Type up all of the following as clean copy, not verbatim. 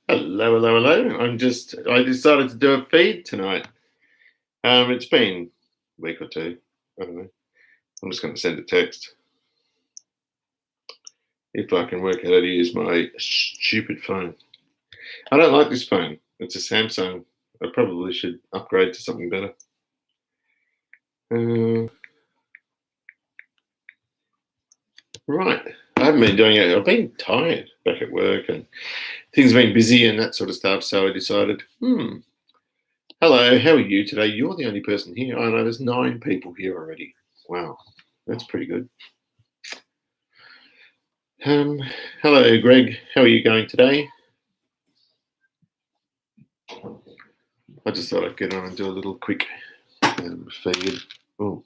Hello, hello, hello. I decided to do a feed tonight. It's been a week or two. I don't know. I'm just going to send a text if I can work out how to use my stupid phone. I don't like this phone. It's a Samsung. I probably should upgrade to something better. Right. I haven't been doing it. I've been tired back at work and things have been busy and that sort of stuff. So I decided, hello, how are you today? You're the only person here. I know there's 9 people here already. Wow, that's pretty good. Hello, Greg. How are you going today? I just thought I'd get on and do a little quick feed. Oh.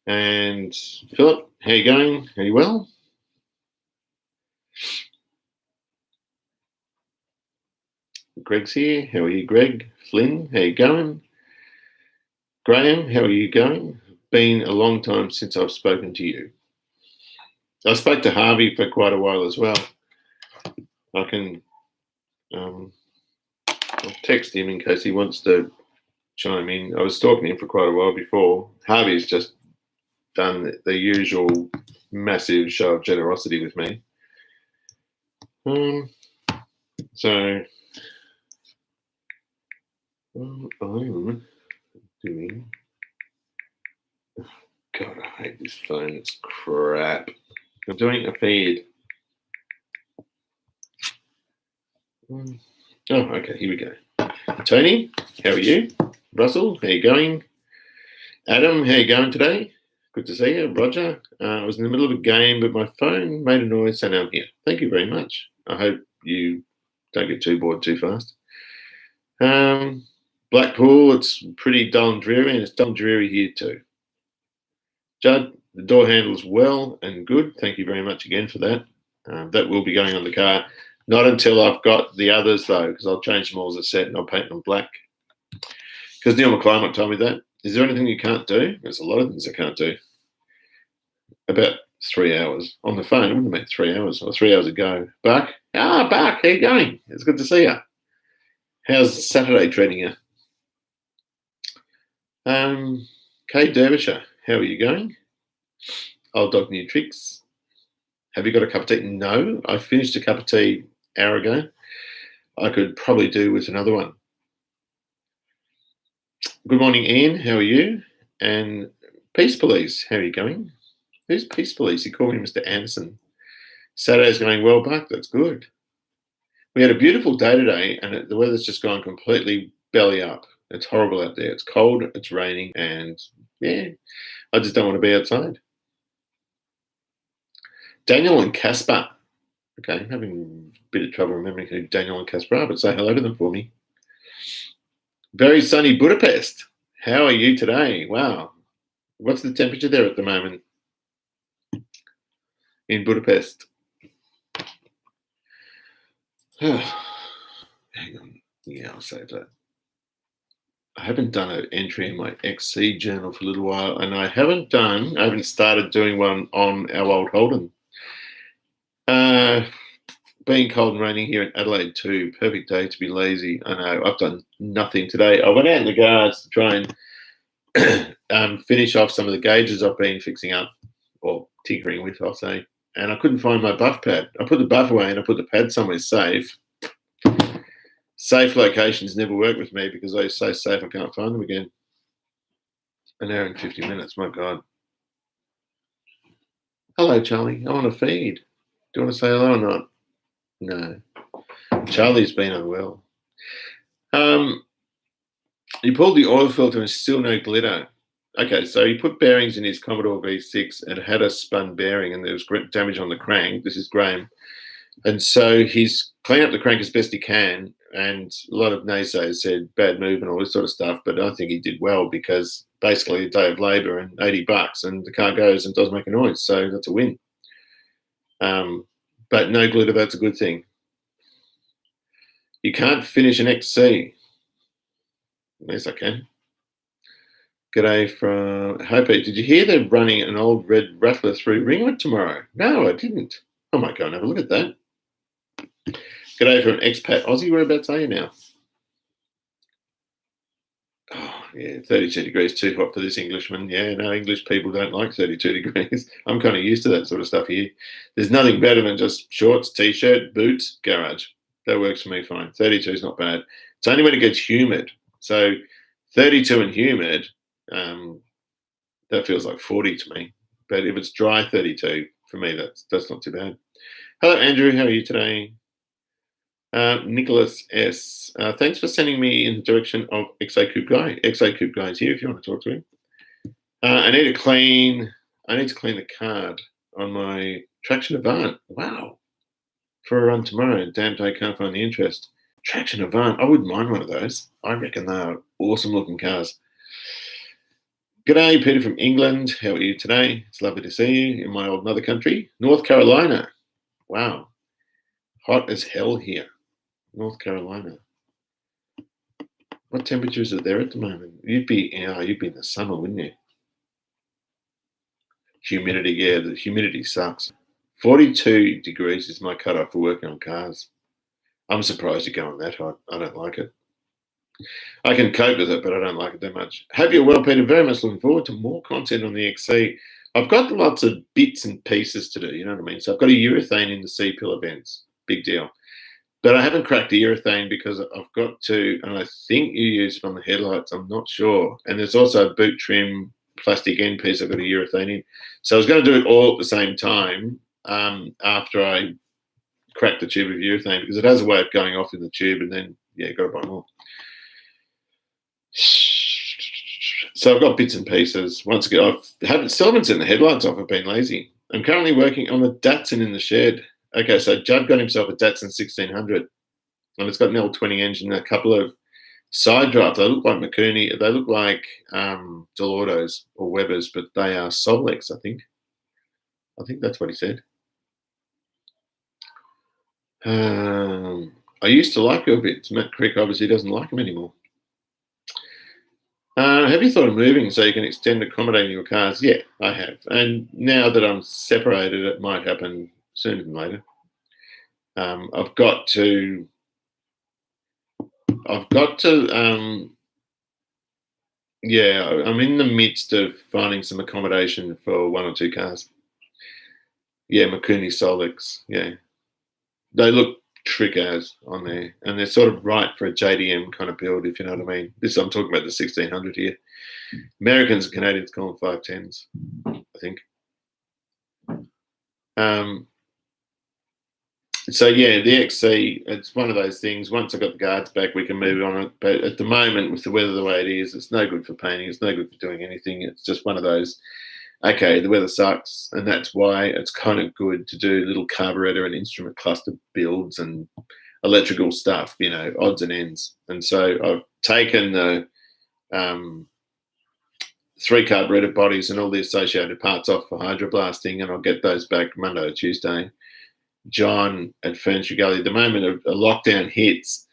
And Philip, how are you going? Are you well? Greg's here. How are you, Greg? Flynn, how you going? Graham, how are you going? Been a long time since I've spoken to you. I spoke to Harvey for quite a while as well. I can I'll text him in case he wants to chime in. I was talking to him for quite a while before. Harvey's just done the usual massive show of generosity with me. So I'm doing. God, I hate this phone. It's crap. I'm doing a feed. Oh, okay. Here we go. Tony, how are you? Russell, how you going? Adam, how you going today? Good to see you. Roger, I was in the middle of a game, but my phone made a noise, so now I'm here. Thank you very much. I hope you don't get too bored too fast. Blackpool, it's pretty dull and dreary, and it's dull and dreary here too. Judd, the door handles well and good. Thank you very much again for that. That will be going on the car. Not until I've got the others, though, because I'll change them all as a set and I'll paint them black. Because Neil McClymont told me that. Is there anything you can't do? There's a lot of things I can't do. About 3 hours on the phone. It wouldn't have been 3 hours or 3 hours ago. Buck, Buck, how you going? It's good to see you. How's Saturday treating you? Kate Derbyshire, how are you going? Old Dog New Tricks. Have you got a cup of tea? No, I finished a cup of tea an hour ago. I could probably do with another one. Good morning, Ian. How are you? And Peace Police, how are you going? Who's Peace Police? You call me Mr. Anderson. Saturday's going well, Buck. That's good. We had a beautiful day today, and the weather's just gone completely belly up. It's horrible out there. It's cold, it's raining, and yeah, I just don't want to be outside. Daniel and Casper. Okay, I'm having a bit of trouble remembering who Daniel and Casper are, but say hello to them for me. Very sunny Budapest. How are you today? Wow. What's the temperature there at the moment in Budapest? Hang on. Yeah, I'll save that. I haven't done an entry in my XC journal for a little while, and I haven't started doing one on our old Holden. Being cold and raining here in Adelaide too, perfect day to be lazy. I know, I've done nothing today. I went out in the garage to try and finish off some of the gauges I've been fixing up, or tinkering with, I'll say, and I couldn't find my buff pad. I put the buff away and I put the pad somewhere safe. Safe locations never work with me because they're so safe I can't find them again. An hour and 50 minutes, my God. Hello, Charlie. I'm on a feed. Do you want to say hello or not? No. Charlie's been unwell. He pulled the oil filter and still no glitter. Okay, so he put bearings in his Commodore V6 and had a spun bearing and there was damage on the crank. This is Graham. And so he's cleaned up the crank as best he can. And a lot of naysayers said bad move and all this sort of stuff. But I think he did well because basically a day of labour and $80 and the car goes and doesn't make a noise. So that's a win. But no glitter, that's a good thing. You can't finish an XC. Yes, I can. G'day from Hope. Did you hear they're running an old red Rattler through Ringwood tomorrow? No, I didn't. I might go and have a look at that. G'day from expat Aussie. Whereabouts are you now? Oh, yeah, 32 degrees too hot for this Englishman. Yeah, no, English people don't like 32 degrees. I'm kind of used to that sort of stuff here. There's nothing better than just shorts, t-shirt, boots, garage. That works for me fine. 32 is not bad. It's only when it gets humid. So 32 and humid, that feels like 40 to me. But if it's dry 32, for me, that's not too bad. Hello, Andrew. How are you today? Nicholas S. Thanks for sending me in the direction of XA Coupe Guy. XA Coupe Guy is here if you want to talk to him. I need to clean the card on my Traction Avant. Wow. For a run tomorrow. Damn, I can't find the interest. Traction Avant. I wouldn't mind one of those. I reckon they're awesome looking cars. G'day, Peter from England. How are you today? It's lovely to see you in my old mother country, North Carolina. Wow. Hot as hell here. North Carolina. What temperature is it there at the moment? You'd be in the summer, wouldn't you? Humidity, yeah, the humidity sucks. 42 degrees is my cutoff for working on cars. I'm surprised you're going that hot. I don't like it. I can cope with it, but I don't like it that much. Hope you're well, Peter. Very much looking forward to more content on the XC. I've got lots of bits and pieces to do, you know what I mean? So I've got a urethane in the C-pillar vents. Big deal. But I haven't cracked the urethane because I've got to, and I think you use it on the headlights, I'm not sure. And there's also a boot trim plastic end piece I've got a urethane in. So I was going to do it all at the same time after I crack the tube of urethane, because it has a way of going off in the tube, and then, yeah, you've got to buy more. So I've got bits and pieces. Once again, still haven't sent the headlights off. I've been lazy. I'm currently working on the Datsun in the shed. Okay, so Judd got himself a Datsun 1600, and it's got an L20 engine, a couple of side drafts. They look like Mikuni. They look like Delortos or Webers, but they are Solex, I think. I think that's what he said. I used to like her a bit. Matt Crick obviously doesn't like him anymore. Have you thought of moving so you can extend accommodating your cars? Yeah, I have. And now that I'm separated, it might happen sooner than later. I've got to, yeah, I'm in the midst of finding some accommodation for one or two cars. Yeah, Mikuni Solix, yeah. They look trick as on there, and they're sort of right for a JDM kind of build, if you know what I mean. I'm talking about the 1600 here. Americans and Canadians call them 510s, I think. So yeah, the XC, it's one of those things. Once I got the guards back, we can move on it. But at the moment, with the weather the way it is, it's no good for painting. It's no good for doing anything. It's just one of those. Okay, the weather sucks, and that's why it's kind of good to do little carburetor and instrument cluster builds and electrical stuff, you know, odds and ends. And so I've taken the 3 carburetor bodies and all the associated parts off for hydroblasting, and I'll get those back Monday or Tuesday. John at Furniture Gully, the moment a lockdown hits,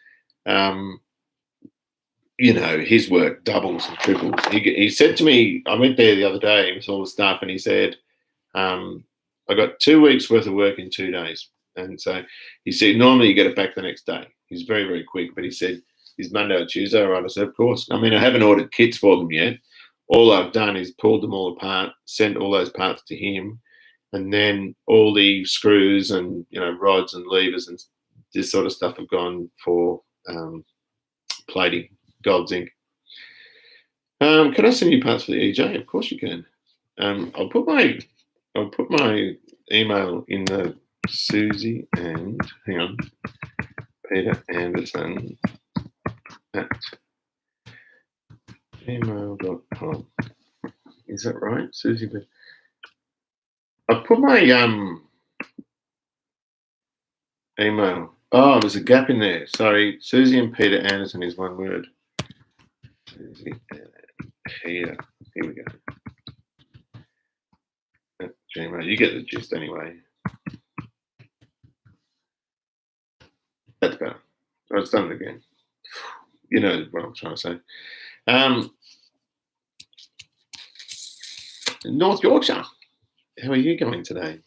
you know, his work doubles and triples. He said to me, I went there the other day with all the stuff, and he said, I got 2 weeks worth of work in 2 days. And so he said, normally you get it back the next day. He's very, very quick, but he said, is Monday or Tuesday? Right, I said, of course. I mean, I haven't ordered kits for them yet. All I've done is pulled them all apart, sent all those parts to him, and then all the screws and, you know, rods and levers and this sort of stuff have gone for plating, gold zinc. Can I send you parts for the EJ? Of course you can. I'll put my email in the Susie and hang on, Peter Anderson at email.com. Is that right, Susie? I've put my email. Oh, there's a gap in there. Sorry, Susie and Peter Anderson is one word. Susie and Peter. Here we go. At Gmail. You get the gist anyway. That's better. Oh, it's done it again. You know what I'm trying to say. North Yorkshire. How are you going today?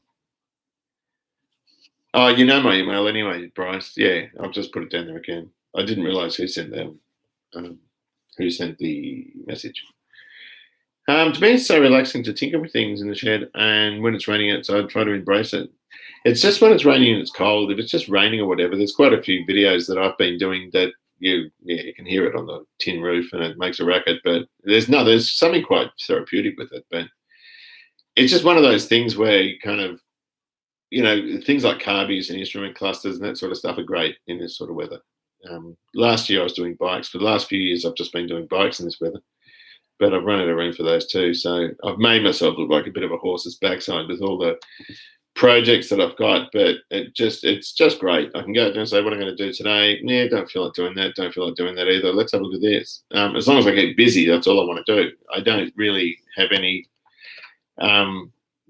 Oh, you know my email anyway, Bryce. Yeah, I'll just put it down there again. I didn't realise who sent them. Who sent the message? To me, it's so relaxing to tinker with things in the shed, and when it's raining outside, try to embrace it. It's just when it's raining and it's cold. If it's just raining or whatever, there's quite a few videos that I've been doing that you can hear it on the tin roof and it makes a racket. But there's something quite therapeutic with it. But it's just one of those things where you kind of things like carbies and instrument clusters and that sort of stuff are great in this sort of weather. Last year I was doing bikes. For the last few years, I've just been doing bikes in this weather. But I've run out of room for those too. So I've made myself look like a bit of a horse's backside with all the projects that I've got. But it's just great. I can go out there and say, what I'm going to do today. Yeah, don't feel like doing that. Don't feel like doing that either. Let's have a look at this. As long as I get busy, that's all I want to do. I don't really have any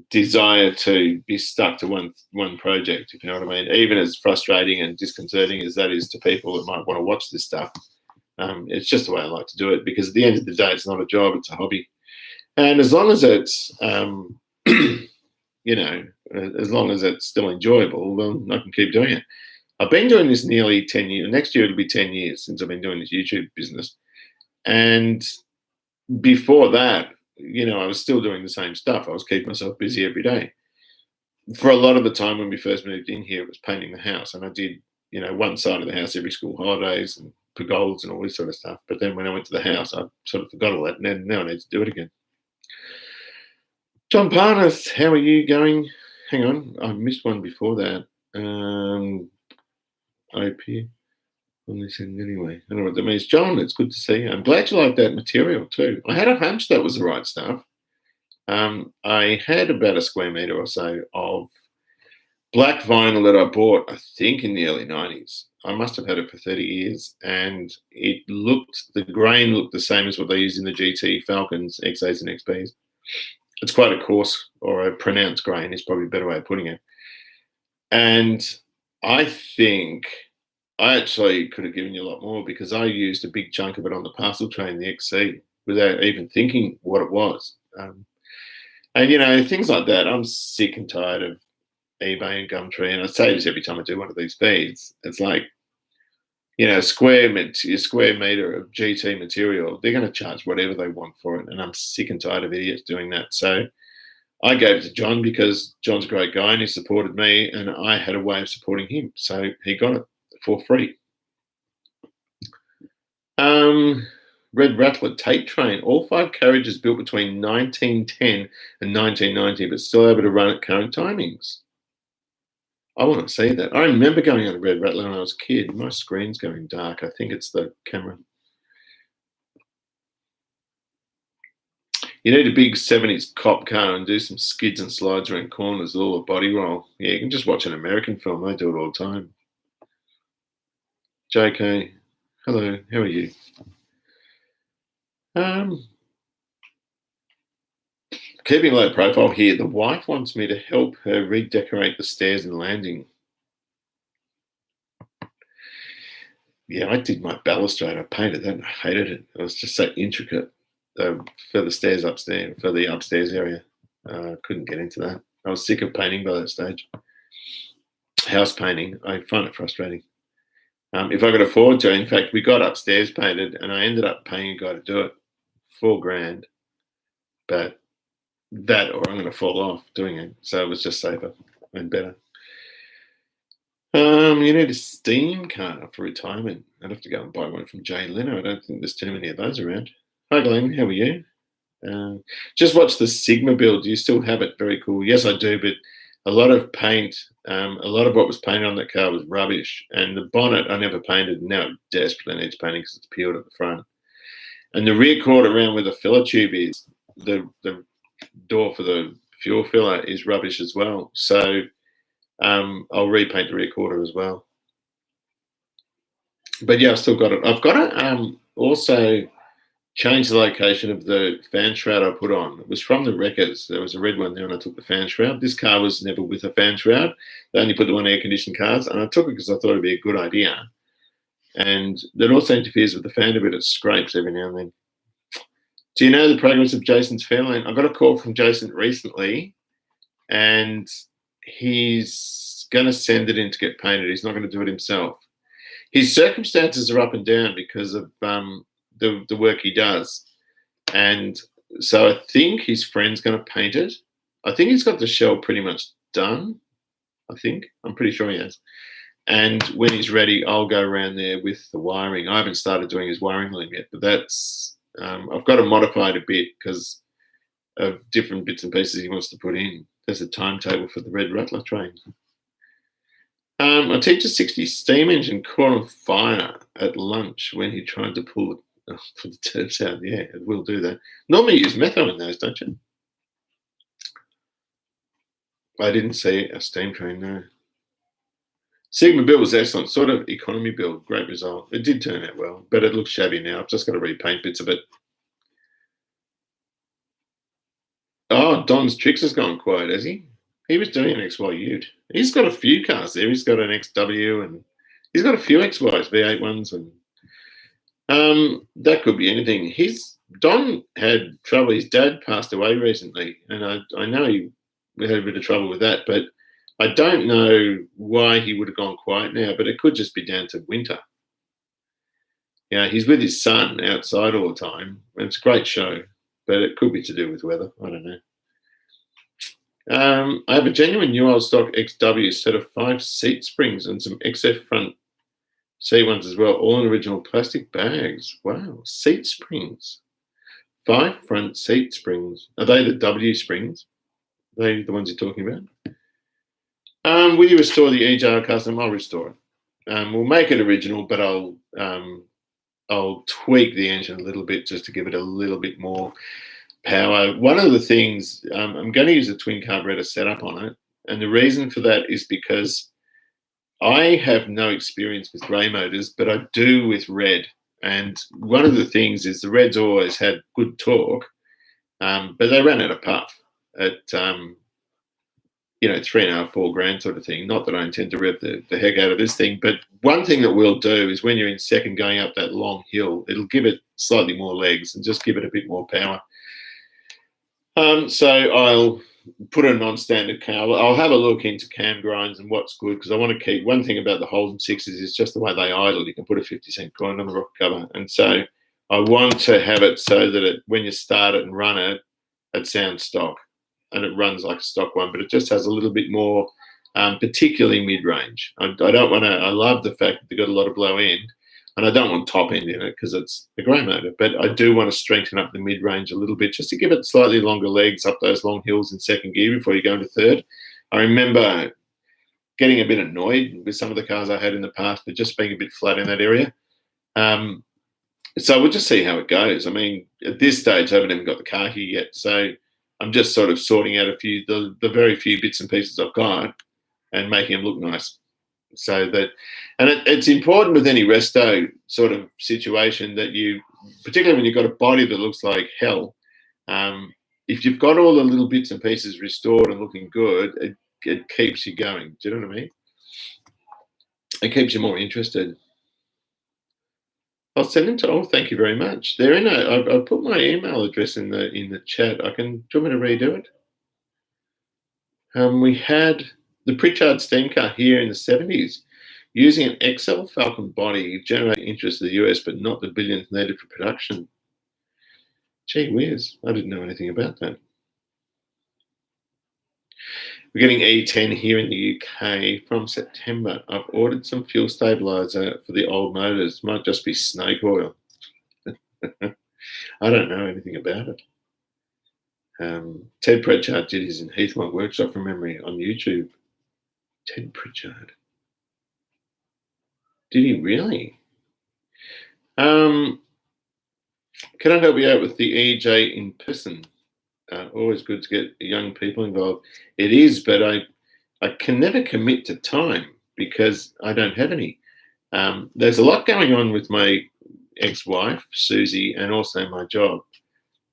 desire to be stuck to one project, if you know what I mean. Even as frustrating and disconcerting as that is to people that might want to watch this stuff, it's just the way I like to do it, because at the end of the day, it's not a job, it's a hobby. And as long as it's, as long as it's still enjoyable, then I can keep doing it. I've been doing this nearly 10 years. Next year, it'll be 10 years since I've been doing this YouTube business. And before that, I was still doing the same stuff. I was keeping myself busy every day. For a lot of the time when we first moved in here, it was painting the house. And I did, one side of the house every school holidays and pergolas and all this sort of stuff. But then when I went to the house, I sort of forgot all that. And then now I need to do it again. John Parnas, how are you going? Hang on, I missed one before that. OP on this end anyway. I don't know what that means. John, it's good to see you. I'm glad you like that material too. I had a hunch that was the right stuff. I had about a square metre or so of black vinyl that I bought, I think, in the early 90s. I must have had it for 30 years, and the grain looked the same as what they used in the GT Falcons, XAs and XBs. It's quite a coarse, or a pronounced grain is probably a better way of putting it. And I think I actually could have given you a lot more, because I used a big chunk of it on the parcel train, the XC, without even thinking what it was. And things like that. I'm sick and tired of eBay and Gumtree, and I say this every time I do one of these feeds. It's like, your square meter of GT material, they're going to charge whatever they want for it, and I'm sick and tired of idiots doing that. So I gave it to John, because John's a great guy and he supported me, and I had a way of supporting him, so he got it for free. Red Rattler Tate train, all 5 carriages built between 1910 and 1990, but still able to run at current timings. I want to see that. I remember going on a Red Rattler when I was a kid. My screen's going dark. I think it's the camera. You need a big 70s cop car and do some skids and slides around corners with all the body roll. Yeah, you can just watch an American film. They do it all the time. JK, hello, how are you? Keeping low profile here, the wife wants me to help her redecorate the stairs and landing. Yeah, I did my balustrade. I painted that and I hated it. It was just so intricate for the stairs upstairs, for the upstairs area. I couldn't get into that. I was sick of painting by that stage. House painting, I find it frustrating. If I could afford to, in fact, we got upstairs painted and I ended up paying a guy to do it, $4,000. But that, or I'm going to fall off doing it. So it was just safer and better. You need a steam car for retirement. I'd have to go and buy one from Jay Leno. I don't think there's too many of those around. Hi, Glenn. How are you? Just watch the Sigma build. Do you still have it? Very cool. Yes, I do. But a lot of paint, a lot of what was painted on that car was rubbish. And the bonnet I never painted. Now it desperately needs painting because it's peeled at the front. And the rear quarter around where the filler tube is, the door for the fuel filler is rubbish as well. So I'll repaint the rear quarter as well. But yeah, I've still got it. I've got to also change the location of the fan shroud I put on. It was from the wreckers. There was a red one there and I took the fan shroud. This car was never with a fan shroud. They only put them on air-conditioned cars, and I took it because I thought it'd be a good idea. And that also interferes with the fan a bit. It scrapes every now and then. Do you know the progress of Jason's Fairlane? I got a call from Jason recently, and he's going to send it in to get painted. He's not going to do it himself. His circumstances are up and down because of the work he does. And so I think his friend's going to paint it. I think he's got the shell pretty much done. I'm pretty sure he has. And when he's ready, I'll go around there with the wiring. I haven't started doing his wiring loom yet, but that's I've got to modify it a bit because of different bits and pieces he wants to put in. There's a timetable for the Red Rattler train. I teach a 60 steam engine caught on fire at lunch when he tried to pull the turbs out. Yeah, it will do that. Normally you use metho in those, don't you? I didn't see a steam train, no. Sigma build was excellent, sort of economy build, great result. It did turn out well, but it looks shabby now. I've just got to repaint bits of it. Oh, Don's Tricks has gone quiet, has he? He was doing an XY Ute. He's got a few cars there. He's got an XW and he's got a few XYs, V8 ones, and that could be anything. Don had trouble. His dad passed away recently, and I know he had a bit of trouble with that, but I don't know why he would have gone quiet now, but it could just be down to winter. Yeah, he's with his son outside all the time, and it's a great show, but it could be to do with weather. I don't know. I have a genuine new old stock XW set of 5 seat springs and some XF front seat ones as well, all in original plastic bags. Wow, seat springs. 5 front seat springs. Are they the W springs? Are they the ones you're talking about? Will you restore the EJR custom? I'll restore it. We'll make it original, but I'll tweak the engine a little bit just to give it a little bit more power. One of the things, I'm going to use a twin carburetor setup on it, and the reason for that is because I have no experience with grey motors, but I do with red. And one of the things is the reds always had good torque, but they ran out of puff at 3.5, 4 grand sort of thing. Not that I intend to rev the heck out of this thing, but one thing that we'll do is when you're in second going up that long hill, it'll give it slightly more legs and just give it a bit more power. So I'll put a non-standard cam. I'll have a look into cam grinds and what's good, because I want to keep, one thing about the Holden 6s is just the way they idle. You can put a 50-cent coin on the rock cover, and so I want to have it so that when you start it and run it, it sounds stock and it runs like a stock one, but it just has a little bit more, particularly mid-range. I don't want to. I love the fact that they've got a lot of low end, and I don't want top end in it because it's a grey motor, but I do want to strengthen up the mid-range a little bit just to give it slightly longer legs up those long hills in second gear before you go into third. I remember getting a bit annoyed with some of the cars I had in the past for just being a bit flat in that area. So we'll just see how it goes. I mean, at this stage, I haven't even got the car here yet, so I'm just sort of sorting out the very few bits and pieces I've got and making them look nice. So that, and it's important with any resto sort of situation that you, particularly when you've got a body that looks like hell, if you've got all the little bits and pieces restored and looking good, it keeps you going. Do you know what I mean? It keeps you more interested. I'll send them to. Oh, thank you very much. They're in I put my email address in the chat. Do you want me to redo it? We had the Pritchard steam car here in the 70s using an XL Falcon body, generating interest in the US, but not the billions needed for production. Gee whiz, I didn't know anything about that. We're getting E10 here in the UK from September. I've ordered some fuel stabilizer for the old motors. Might just be snake oil. I don't know anything about it. Ted Pritchard did his in Heathmont Workshop from memory on YouTube. Ted Pritchard. Did he really? Can I help you out with the EJ in person? Always good to get young people involved. It is, but I can never commit to time because I don't have any. There's a lot going on with my ex-wife, Susie, and also my job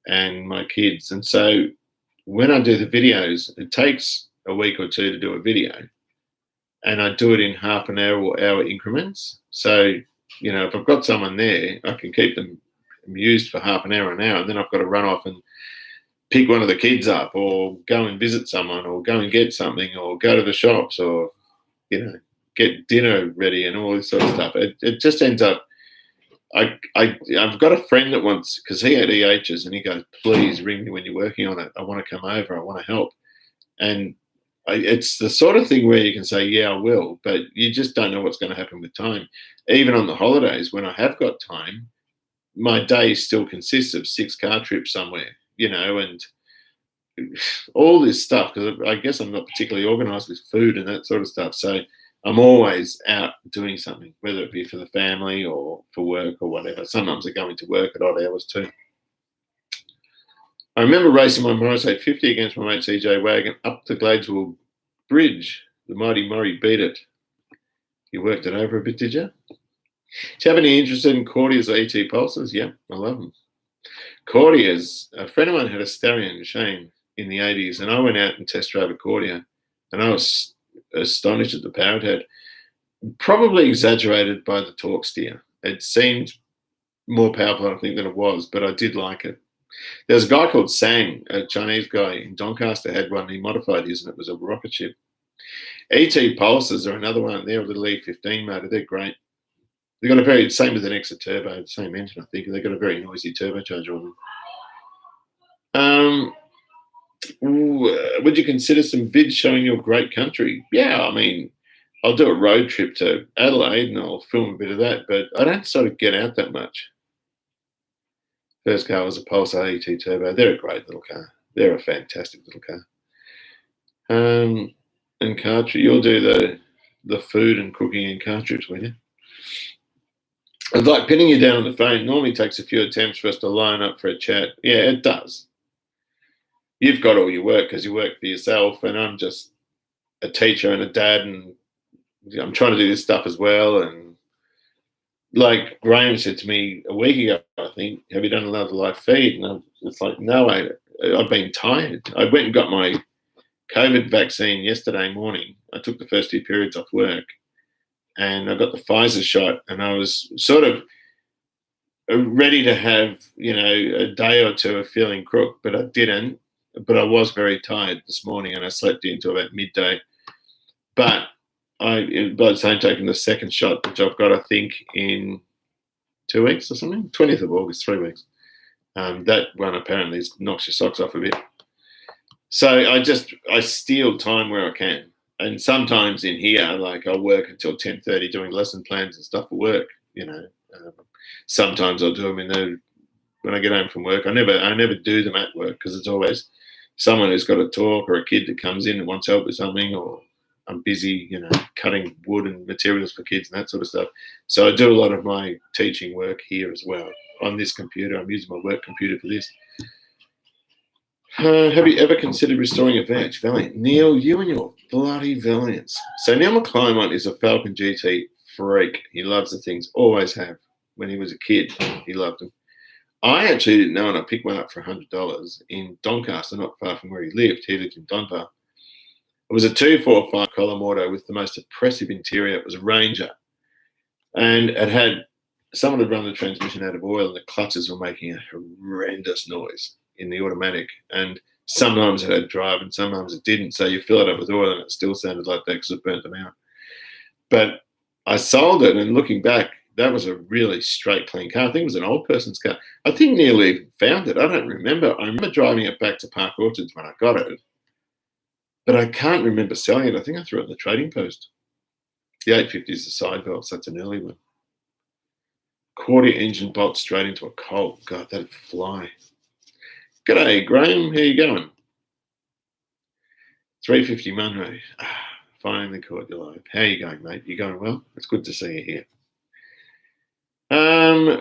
and my kids. And so when I do the videos, it takes a week or two to do a video. And I do it in half an hour or hour increments. So, if I've got someone there, I can keep them amused for half an hour, and then I've got to run off and pick one of the kids up or go and visit someone or go and get something or go to the shops or get dinner ready and all this sort of stuff. It just ends up. I've got a friend that wants, because he had EHs, and he goes, please ring me when you're working on it. I want to come over. I want to help. And it's the sort of thing where you can say, yeah, I will, but you just don't know what's going to happen with time. Even on the holidays, when I have got time, my day still consists of 6 car trips somewhere, and all this stuff, because I guess I'm not particularly organized with food and that sort of stuff. So I'm always out doing something, whether it be for the family or for work or whatever. Sometimes I go into work at odd hours too. I remember racing my Morris 850 against my mate CJ Wagon up the Gladesville Bridge. The mighty Murray beat it. You worked it over a bit, did you? Do you have any interest in Cordia's ET pulses? Yeah, I love them. Cordia's, a friend of mine had a Starion Shane in the 80s, and I went out and test drove a Cordia, and I was astonished at the power it had. Probably exaggerated by the torque steer. It seemed more powerful, I think, than it was, but I did like it. There's a guy called Sang, a Chinese guy in Doncaster, had one. He modified his, and it was a rocket ship. ET pulses are another one. They're a little E15 motor. They're great. They've got a very, same with an Exit turbo, same engine, I think. They've got a very noisy turbocharger on them. Would you consider some vids showing your great country? Yeah, I mean, I'll do a road trip to Adelaide and I'll film a bit of that, but I don't sort of get out that much. First car was a Pulsar ET Turbo. They're a great little car. They're a fantastic little car. And car trip, you'll do the food and cooking and car trips, will you? It's like pinning you down on the phone. Normally takes a few attempts for us to line up for a chat. Yeah, it does. You've got all your work because you work for yourself, and I'm just a teacher and a dad, and I'm trying to do this stuff as well. And like Graham said to me a week ago, I think, have you done another live feed? And it's like, no, I've been tired. I went and got my COVID vaccine yesterday morning. I took the first 2 periods off work, and I got the Pfizer shot, and I was sort of ready to have, a day or two of feeling crook, but I didn't. But I was very tired this morning, and I slept into about midday. But by the same token, the second shot, which I've got, I think, in 2 weeks or something, 20th of August, 3 weeks. That one apparently knocks your socks off a bit. So I steal time where I can. And sometimes in here, like I'll work until 10:30 doing lesson plans and stuff for work, Sometimes I'll do them when I get home from work. I never do them at work because it's always someone who's got to talk, or a kid that comes in and wants help with something, or I'm busy, cutting wood and materials for kids and that sort of stuff. So I do a lot of my teaching work here as well on this computer. I'm using my work computer for this. Have you ever considered restoring a Valiant? Neil, you and your bloody Valiants. So Neil McClymont is a Falcon GT freak. He loves the things, always have. When he was a kid, he loved them. I actually didn't know, and I picked one up for $100 in Doncaster, not far from where he lived. He lived in Doncaster. It was a 245 column auto with the most oppressive interior. It was a Ranger. And someone had run the transmission out of oil, and the clutches were making a horrendous noise in the automatic. And sometimes it had drive and sometimes it didn't. So you fill it up with oil and it still sounded like that because it burnt them out. But I sold it, and looking back, that was a really straight, clean car. I think it was an old person's car. I think Neil even found it. I don't remember. I remember driving it back to Park Orchards when I got it, but I can't remember selling it. I think I threw it in the trading post. The 850 is the side valve, so that's an early one. Cordia engine bolt straight into a Colt. God, that'd fly. G'day, Graham. How you going? 350 Munro. Finally caught you live. How you going, mate? You going well? It's good to see you here.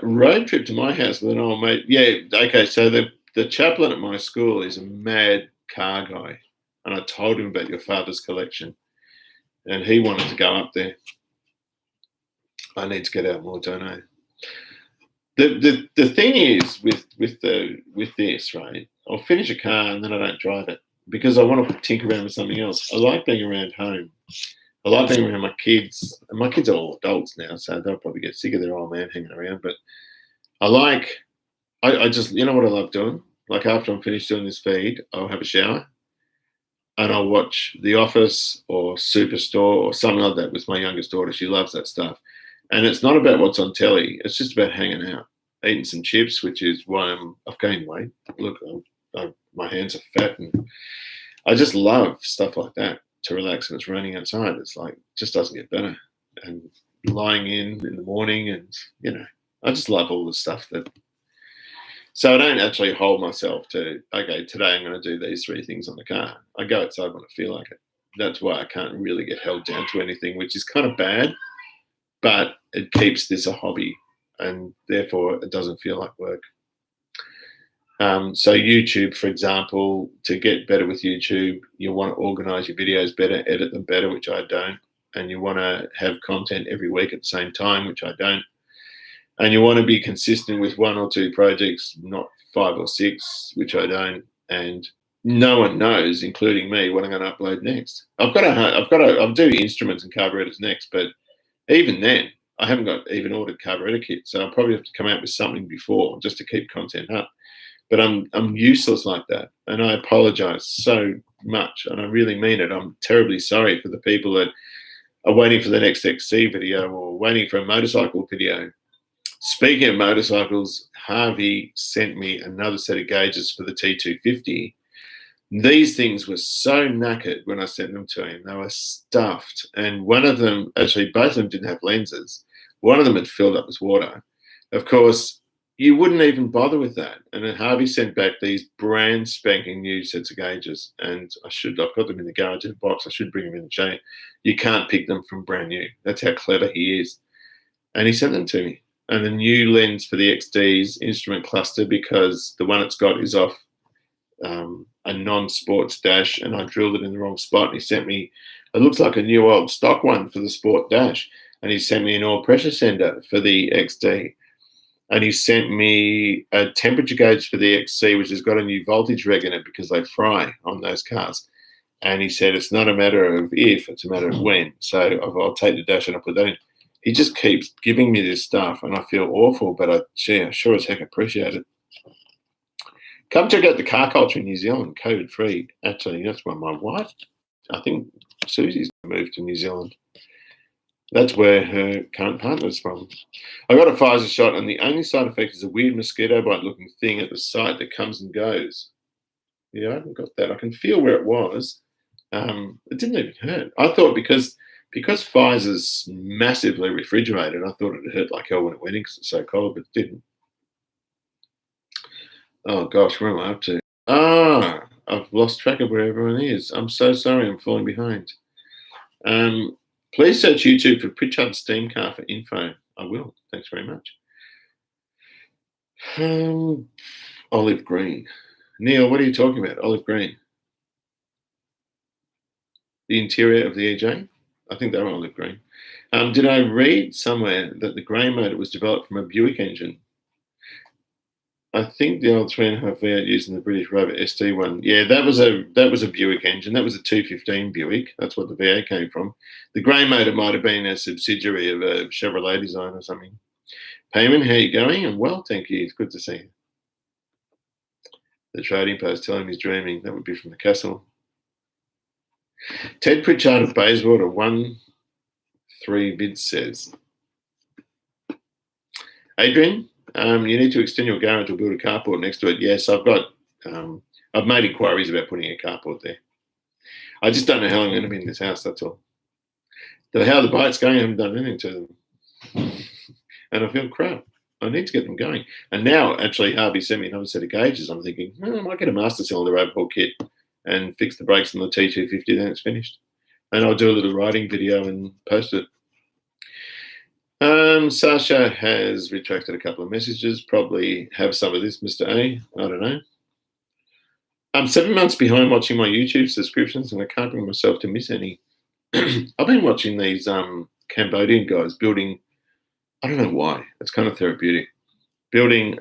Road trip to my house with an old mate. Yeah, okay, so the chaplain at my school is a mad car guy, and I told him about your father's collection, and he wanted to go up there. I need to get out more, don't I? The thing is with this, right? I'll finish a car and then I don't drive it because I want to tinker around with something else. I like being around home. I like being around my kids. And my kids are all adults now, so they'll probably get sick of their old man hanging around. But I just, you know what I love doing? Like after I'm finished doing this feed, I'll have a shower. and I'll watch The Office or Superstore or something like that with my youngest daughter. She loves that stuff. And it's not about what's on telly. It's just about hanging out, eating some chips, which is why I've gained weight. Look, my hands are fat, and I just love stuff like that to relax. And it's raining outside. It's like, it just doesn't get better. And lying in the morning, and, I just love all the stuff that. So I don't actually hold myself to, okay, today I'm going to do these 3 things on the car. I go outside when I feel like it. That's why I can't really get held down to anything, which is kind of bad, but it keeps this a hobby, and therefore it doesn't feel like work. So YouTube, for example, to get better with YouTube, you want to organize your videos better, edit them better, which I don't. And you want to have content every week at the same time, which I don't. And you want to be consistent with 1 or 2 projects, not 5 or 6, which I don't. And no one knows, including me, what I'm going to upload next. I'll do instruments and carburetors next, but even then, I haven't got even ordered carburetor kit, so I'll probably have to come out with something before just to keep content up. But I'm useless like that, and I apologize so much, and I really mean it. I'm terribly sorry for the people that are waiting for the next XC video or waiting for a motorcycle video. Speaking of motorcycles, Harvey sent me another set of gauges for the T250. These things were so knackered when I sent them to him. They were stuffed. And one of them, actually, both of them didn't have lenses. One of them had filled up with water. Of course, you wouldn't even bother with that. And then Harvey sent back these brand spanking new sets of gauges. And I've got them in the garage in a box. I should bring them in the chain. You can't pick them from brand new. That's how clever he is. And he sent them to me. And a new lens for the XD's instrument cluster, because the one it's got is off a non-sports dash, and I drilled it in the wrong spot. And he sent me, it looks like a new old stock one for the sport dash. And he sent me an oil pressure sender for the XD. And he sent me a temperature gauge for the XC, which has got a new voltage reg in it because they fry on those cars. And he said, it's not a matter of if, it's a matter of when. So I'll take the dash and I'll put that in. He just keeps giving me this stuff, and I feel awful, but I sure as heck appreciate it. Come check out the car culture in New Zealand, COVID-free. Actually, that's where my wife, I think Susie's moved to New Zealand. That's where her current partner's from. I got a Pfizer shot, and the only side effect is a weird mosquito bite-looking thing at the site that comes and goes. Yeah, I haven't got that. I can feel where it was. It didn't even hurt. I thought because Pfizer's massively refrigerated, I thought it hurt like hell when it went in because it's so cold, but it didn't. Oh gosh, where am I up to? I've lost track of where everyone is. I'm so sorry, I'm falling behind. Please search YouTube for Pritchard Steam Car for info. I will. Thanks very much. Olive green. Neil, what are you talking about? Olive green. The interior of the EJ? I think they were olive green. Did I read somewhere that the grey motor was developed from a Buick engine? I think the old 3.5 V8 using the British Rover ST one. Yeah, that was a Buick engine. That was a 215 Buick. That's what the V8 came from. The grey motor might have been a subsidiary of a Chevrolet design or something. Payman, how you going? I'm well, thank you. It's good to see you. The trading post telling me he's dreaming. That would be from the castle. Ted Pritchard of Bayswater 1-3 bids says, Adrian, you need to extend your garage or build a carport next to it. Yes, I've made inquiries about putting a carport there. I just don't know how long I'm going to be in this house, that's all. How the bike's going, I haven't done anything to them. And I feel crap. I need to get them going. And now, actually, Harvey sent me another set of gauges. I'm thinking, I might get a master cylinder overhaul kit and fix the brakes on the T250, then it's finished. And I'll do a little riding video and post it. Sasha has retracted a couple of messages. Probably have some of this, Mr. A. I don't know. I'm 7 months behind watching my YouTube subscriptions, and I can't bring myself to miss any. I've been watching these Cambodian guys building, I don't know why, it's kind of therapeutic, building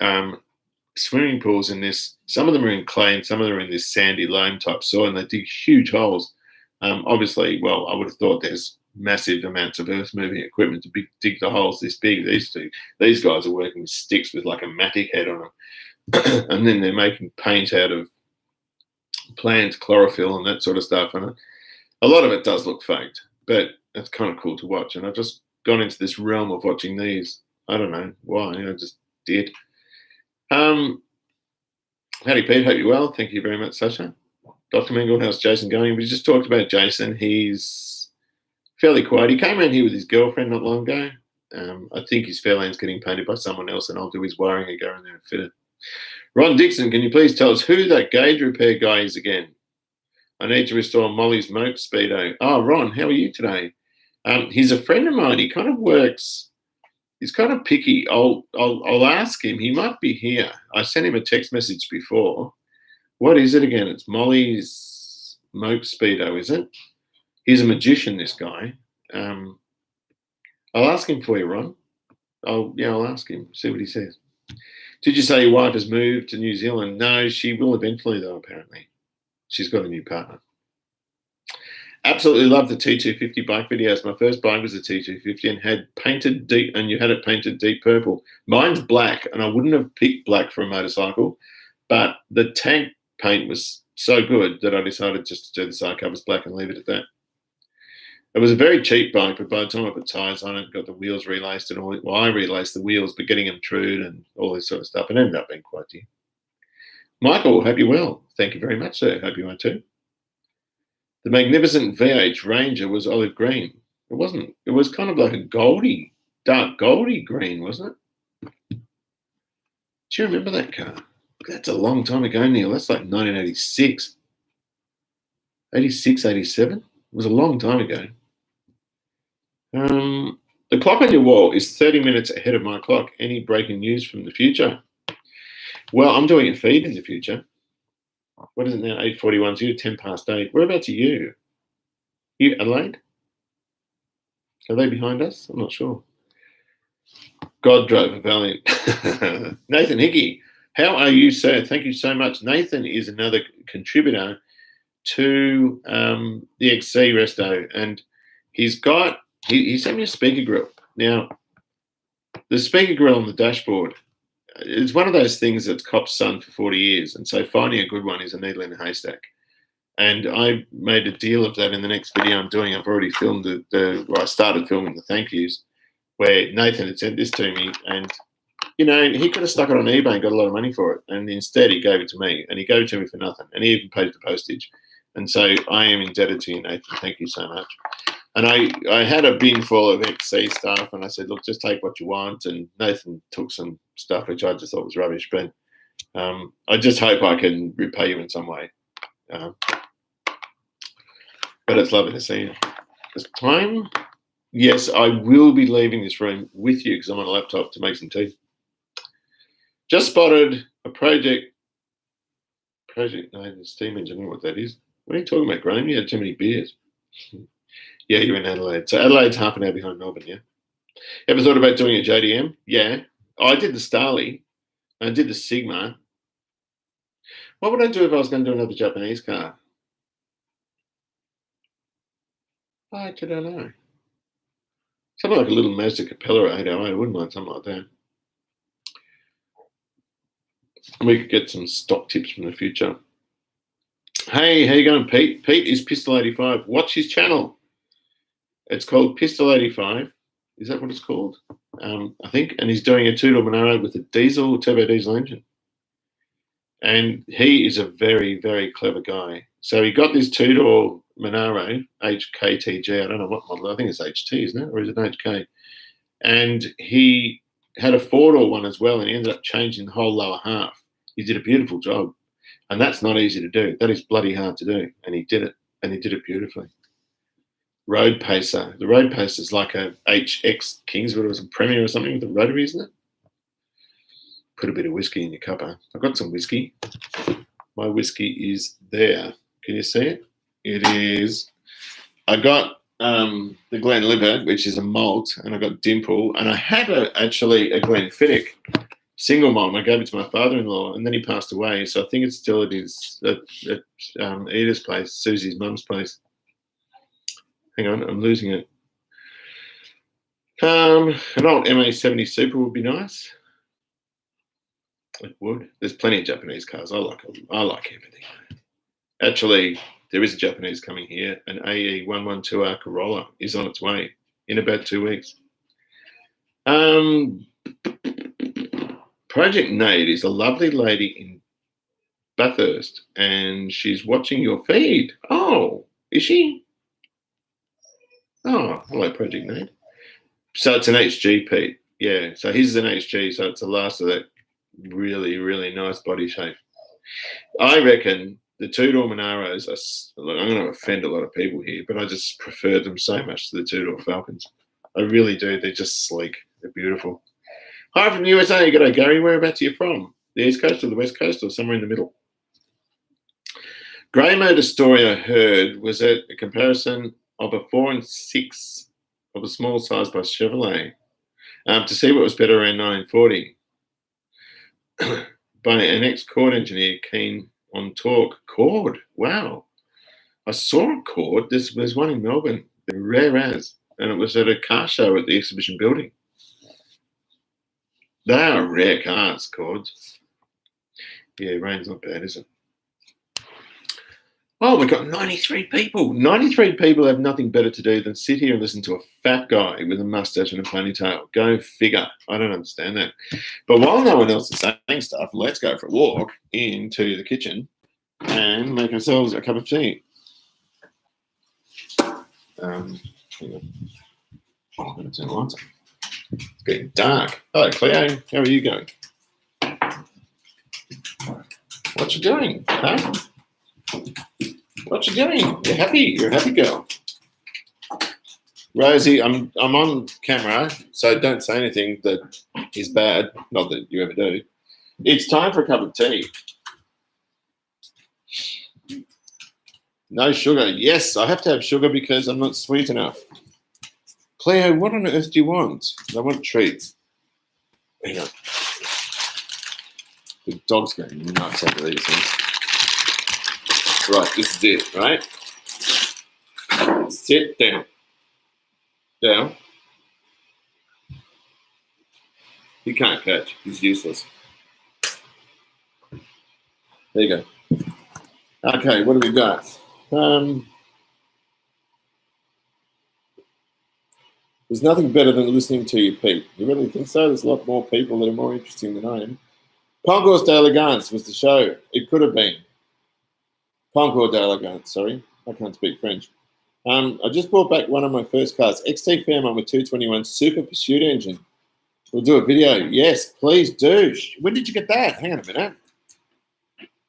swimming pools in this. Some of them are in clay and some of them are in this sandy loam type soil, and they dig huge holes. Obviously, well, I would have thought there's massive amounts of earth moving equipment to dig the holes this big. These guys are working with sticks with like a matic head on them, and then they're making paint out of plant chlorophyll and that sort of stuff. And a lot of it does look faked, but it's kind of cool to watch. And I've just gone into this realm of watching these. I don't know why, I just did. Howdy, Pete. Hope you're well. Thank you very much, Sasha. Dr. Mingle, how's Jason going? We just talked about Jason. He's fairly quiet. He came around here with his girlfriend not long ago. I think his Fairlane's getting painted by someone else, and I'll do his wiring and go in there and fit it. Ron Dixon, can you please tell us who that gauge repair guy is again? I need to restore Molly's Moke Speedo. Oh, Ron, how are you today? He's a friend of mine. He kind of works. He's kind of picky. I'll ask him. He might be here. I sent him a text message before. What is it again? It's Molly's Moke Speedo, is it? He's a magician, this guy. I'll ask him for you, Ron. I'll ask him, see what he says. Did you say your wife has moved to New Zealand? No, she will eventually, though, apparently. She's got a new partner. Absolutely love the T250 bike videos. My first bike was a T250 and had painted deep, and you had it painted deep purple. Mine's black, and I wouldn't have picked black for a motorcycle, but the tank paint was so good that I decided just to do the side covers black and leave it at that. It was a very cheap bike, but by the time I put tyres on it, got the wheels relaced and all. Well, I relaced the wheels, but getting them trued and all this sort of stuff, it ended up being quite dear. Michael, hope you're well. Thank you very much, sir. Hope you are too. The magnificent VH Ranger was olive green. It wasn't. It was kind of like a goldy, dark goldy green, wasn't it? Do you remember that car? That's a long time ago, Neil. That's like 1986. 86, 87. It was a long time ago. The clock on your wall is 30 minutes ahead of my clock. Any breaking news from the future? Well, I'm doing a feed in the future. What is it now? 8:41. So you're 10 past 8. Whereabouts are you? You Adelaide? Are they behind us? I'm not sure. God drove a valiant. Nathan Hickey, how are you, sir? Thank you so much. Nathan is another contributor to the XC Resto, and he's got. He sent me a speaker grill. Now, the speaker grill on the dashboard, it's one of those things that's cop's son for 40 years. And so finding a good one is a needle in a haystack. And I made a deal of that in the next video I'm doing. I've already filmed I started filming the thank yous, where Nathan had sent this to me. And, you know, he could have stuck it on eBay and got a lot of money for it. And instead he gave it to me, and he gave it to me for nothing. And he even paid the postage. And so I am indebted to you, Nathan. Thank you so much. And I had a bin full of XC stuff, and I said, look, just take what you want. And Nathan took some stuff which I just thought was rubbish. But I just hope I can repay you in some way. But it's lovely to see you. This time, yes, I will be leaving this room with you because I'm on a laptop to make some tea. Just spotted a project. No, the steam engine. I don't know what that is. What are you talking about, Graham? You had too many beers. Yeah, you're in Adelaide. So Adelaide's half an hour behind Melbourne, yeah? Ever thought about doing a JDM? Yeah. I did the Starley. I did the Sigma. What would I do if I was going to do another Japanese car? I actually don't know. Something like a little Mazda Capella 808. I wouldn't mind something like that. We could get some stock tips from the future. Hey, how you going, Pete? Pete is Pistol 85. Watch his channel. It's called Pistol 85. Is that what it's called? I think. And he's doing a two-door Monaro with a turbo diesel engine. And he is a very, very clever guy. So he got this two-door Monaro, HKTG. I don't know what model. I think it's HT, isn't it? Or is it HK? And he had a four-door one as well, and he ended up changing the whole lower half. He did a beautiful job. And that's not easy to do. That is bloody hard to do. And he did it. And he did it beautifully. Road Pacer. The Road Pacer is like a HX Kingswood or some Premier or something with a rotary, isn't it? Put a bit of whiskey in your cuppa. I've got some whiskey. My whiskey is there. Can you see it? It is. I got the Glenlivet, which is a malt, and I got Dimple, and I had actually a Glenfiddich single malt. I gave it to my father-in-law, and then he passed away. So I think it's still at his at Edith's place, Susie's mum's place. Hang on, I'm losing it. An old MA70 Super would be nice. It would. There's plenty of Japanese cars. I like everything. Actually, there is a Japanese coming here. An AE112R Corolla is on its way in about 2 weeks. Project Nate is a lovely lady in Bathurst, and she's watching your feed. Oh, is she? Oh, hello, Project Nate. So it's an HG, Pete. Yeah, so his is an HG, so it's the last of that really, really nice body shape. I reckon the two-door Monaros are, look, I'm going to offend a lot of people here, but I just prefer them so much to the two-door Falcons. I really do. They're just sleek. They're beautiful. Hi from the USA. G'day, Gary. Whereabouts are you from? The East Coast or the West Coast or somewhere in the middle? Grey Motor story I heard was a comparison of a 4 and 6 of a small size by Chevrolet to see what was better around 1940 by an ex-Cord engineer keen on torque. Cord, wow. I saw a Cord. There's one in Melbourne. They're rare as, and it was at a car show at the exhibition building. They are rare cars, Cords. Yeah, rain's not bad, is it? Oh, we've got 93 people. 93 people have nothing better to do than sit here and listen to a fat guy with a mustache and a ponytail. Go figure. I don't understand that. But while no one else is saying stuff, let's go for a walk into the kitchen and make ourselves a cup of tea. Hang on. Oh, I'm going to turn the lights on. It's getting dark. Hello, Cleo. How are you going? What you doing, huh? What you doing? You're happy? You're a happy girl. Rosie, I'm on camera, so don't say anything that is bad. Not that you ever do. It's time for a cup of tea. No sugar. Yes, I have to have sugar because I'm not sweet enough. Cleo, what on earth do you want? I want treats. Hang on. The dog's going nuts over these things. Right, this is it, right? Sit down. Down. He can't catch. He's useless. There you go. Okay, what do we got? There's nothing better than listening to you, Pete. You really think so? There's a lot more people that are more interesting than I am. Concours d'Elegance was the show. It could have been. Concours d'Elegance, sorry. I can't speak French. I just brought back one of my first cars, XT Fairmont with 221 Super Pursuit engine. We'll do a video. Yes, please do. When did you get that? Hang on a minute.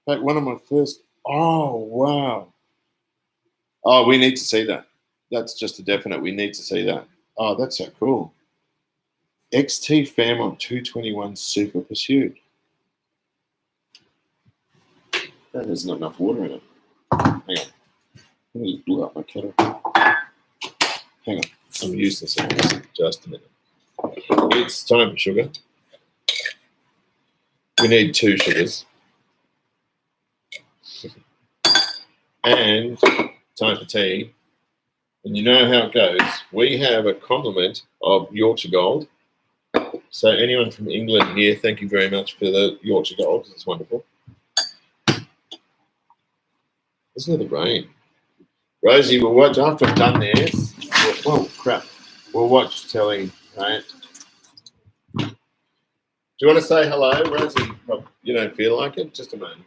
Like one of my first. Oh, wow. Oh, we need to see that. That's just a definite. We need to see that. Oh, that's so cool. XT Fairmont 221 Super Pursuit. That has not enough water in it. Hang on. Let me blow up my kettle. Hang on. I'm useless at this. Just a minute. It's time for sugar. We need 2 sugars. And time for tea. And you know how it goes. We have a compliment of Yorkshire Gold. So anyone from England here, thank you very much for the Yorkshire Gold. It's wonderful. Listen to the rain. Rosie, we'll watch after I've done this. Whoa, crap. We'll watch telly, right? Do you want to say hello, Rosie? You don't feel like it? Just a moment.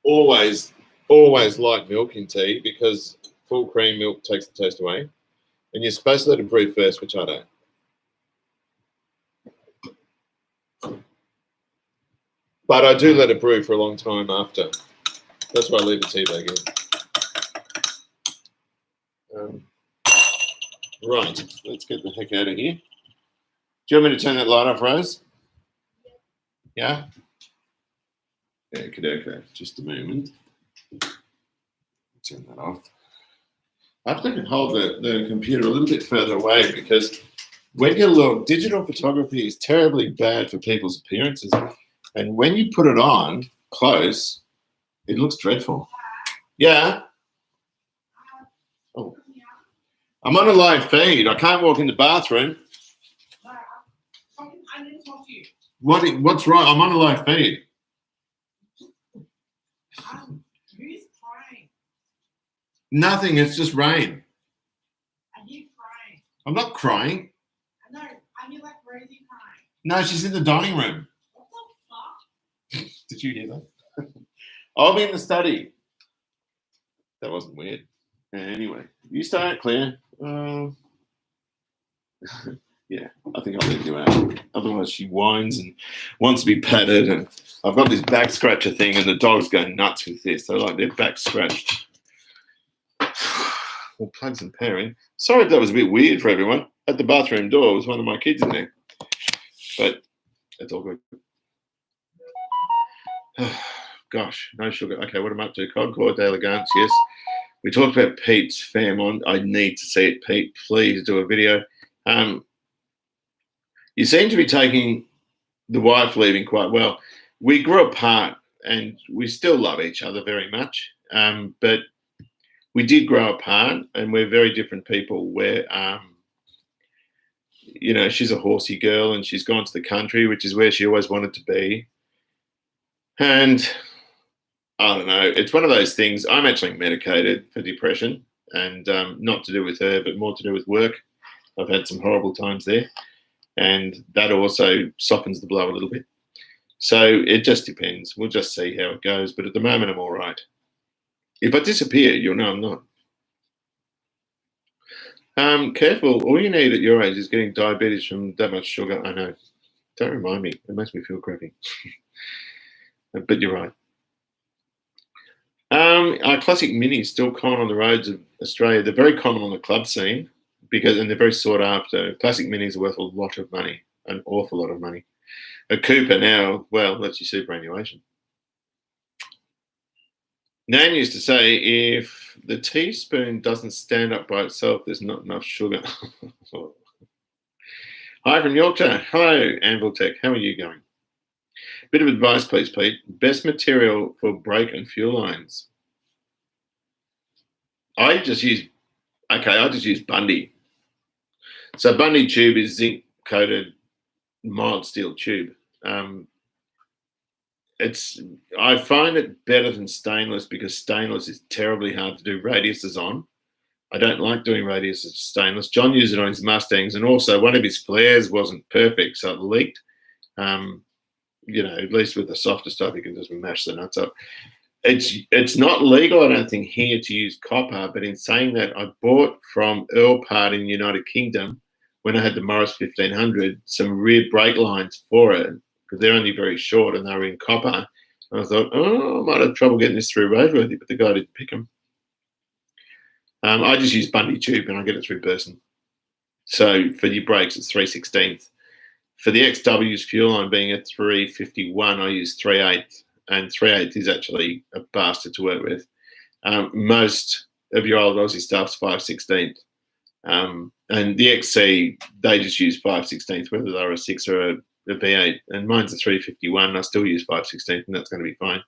Always like milk in tea because full cream milk takes the taste away. And you're supposed to let it brew first, which I don't. But I do let it brew for a long time after. That's why I leave the tea bag in. Right, let's get the heck out of here. Do you want me to turn that light off, Rose? Yeah? Okay. Just a moment. Turn that off. I have to hold the computer a little bit further away because when you look, digital photography is terribly bad for people's appearances. And when you put it on close, it looks dreadful. Yeah? Oh. I'm on a live feed. I can't walk in the bathroom. I need to talk to you. What's wrong? I'm on a live feed. Nothing. It's just rain. Are you crying? I'm not crying. I know. Are you like Rosie crying? No, she's in the dining room. What the fuck? Did you hear that? I'll be in the study. That wasn't weird. Anyway, you start, Claire. Yeah, I think I'll let you out. Otherwise, she whines and wants to be patted. And I've got this back scratcher thing, and the dogs go nuts with this. They like their back scratched. Well, plugs and pairing. Sorry if that was a bit weird for everyone. At the bathroom door was one of my kids in there. But it's all good. Gosh, no sugar. Okay, what am I up to? Concord d'Elegance, yes. We talked about Pete's Fairmont. I need to see it, Pete. Please do a video. You seem to be taking the wife leaving quite well. We grew apart and we still love each other very much. But we did grow apart and we're very different people where, you know, she's a horsey girl and she's gone to the country, which is where she always wanted to be. And I don't know, it's one of those things. I'm actually medicated for depression and not to do with her, but more to do with work. I've had some horrible times there. And that also softens the blow a little bit. So it just depends. We'll just see how it goes. But at the moment, I'm all right. If I disappear, you'll know I'm not. Careful. All you need at your age is getting diabetes from that much sugar. I know. Don't remind me. It makes me feel crappy. But you're right. Our classic minis still common on the roads of Australia. They're very common on the club scene and they're very sought after. Classic minis are worth a lot of money, an awful lot of money. A Cooper now, well, that's your superannuation. Nan used to say, if the teaspoon doesn't stand up by itself, there's not enough sugar. Hi from Yorkshire. Hello, Anvil Tech. How are you going? Bit of advice, please, Pete. Best material for brake and fuel lines. I just use Bundy. So Bundy tube is zinc coated mild steel tube. I find it better than stainless because stainless is terribly hard to do radiuses on. I don't like doing radiuses of stainless. John used it on his Mustangs, and also one of his flares wasn't perfect, so it leaked. You know, at least with the softer stuff, you can just mash the nuts up. It's not legal, I don't think, here to use copper, but in saying that, I bought from Earl Part in the United Kingdom when I had the Morris 1500 some rear brake lines for it because they're only very short and they were in copper. And I thought, I might have trouble getting this through roadworthy, but the guy didn't pick them. I just use Bundy tube and I get it through Burson. So for your brakes, it's 3/16. For the XW's fuel line being at 351, I use 3/8. And 3/8 is actually a bastard to work with. Most of your old Aussie stuff's 5/16. And the XC, they just use 5/16, whether they're a 6 or a V8. And mine's a 351, and I still use 5/16, and that's going to be fine.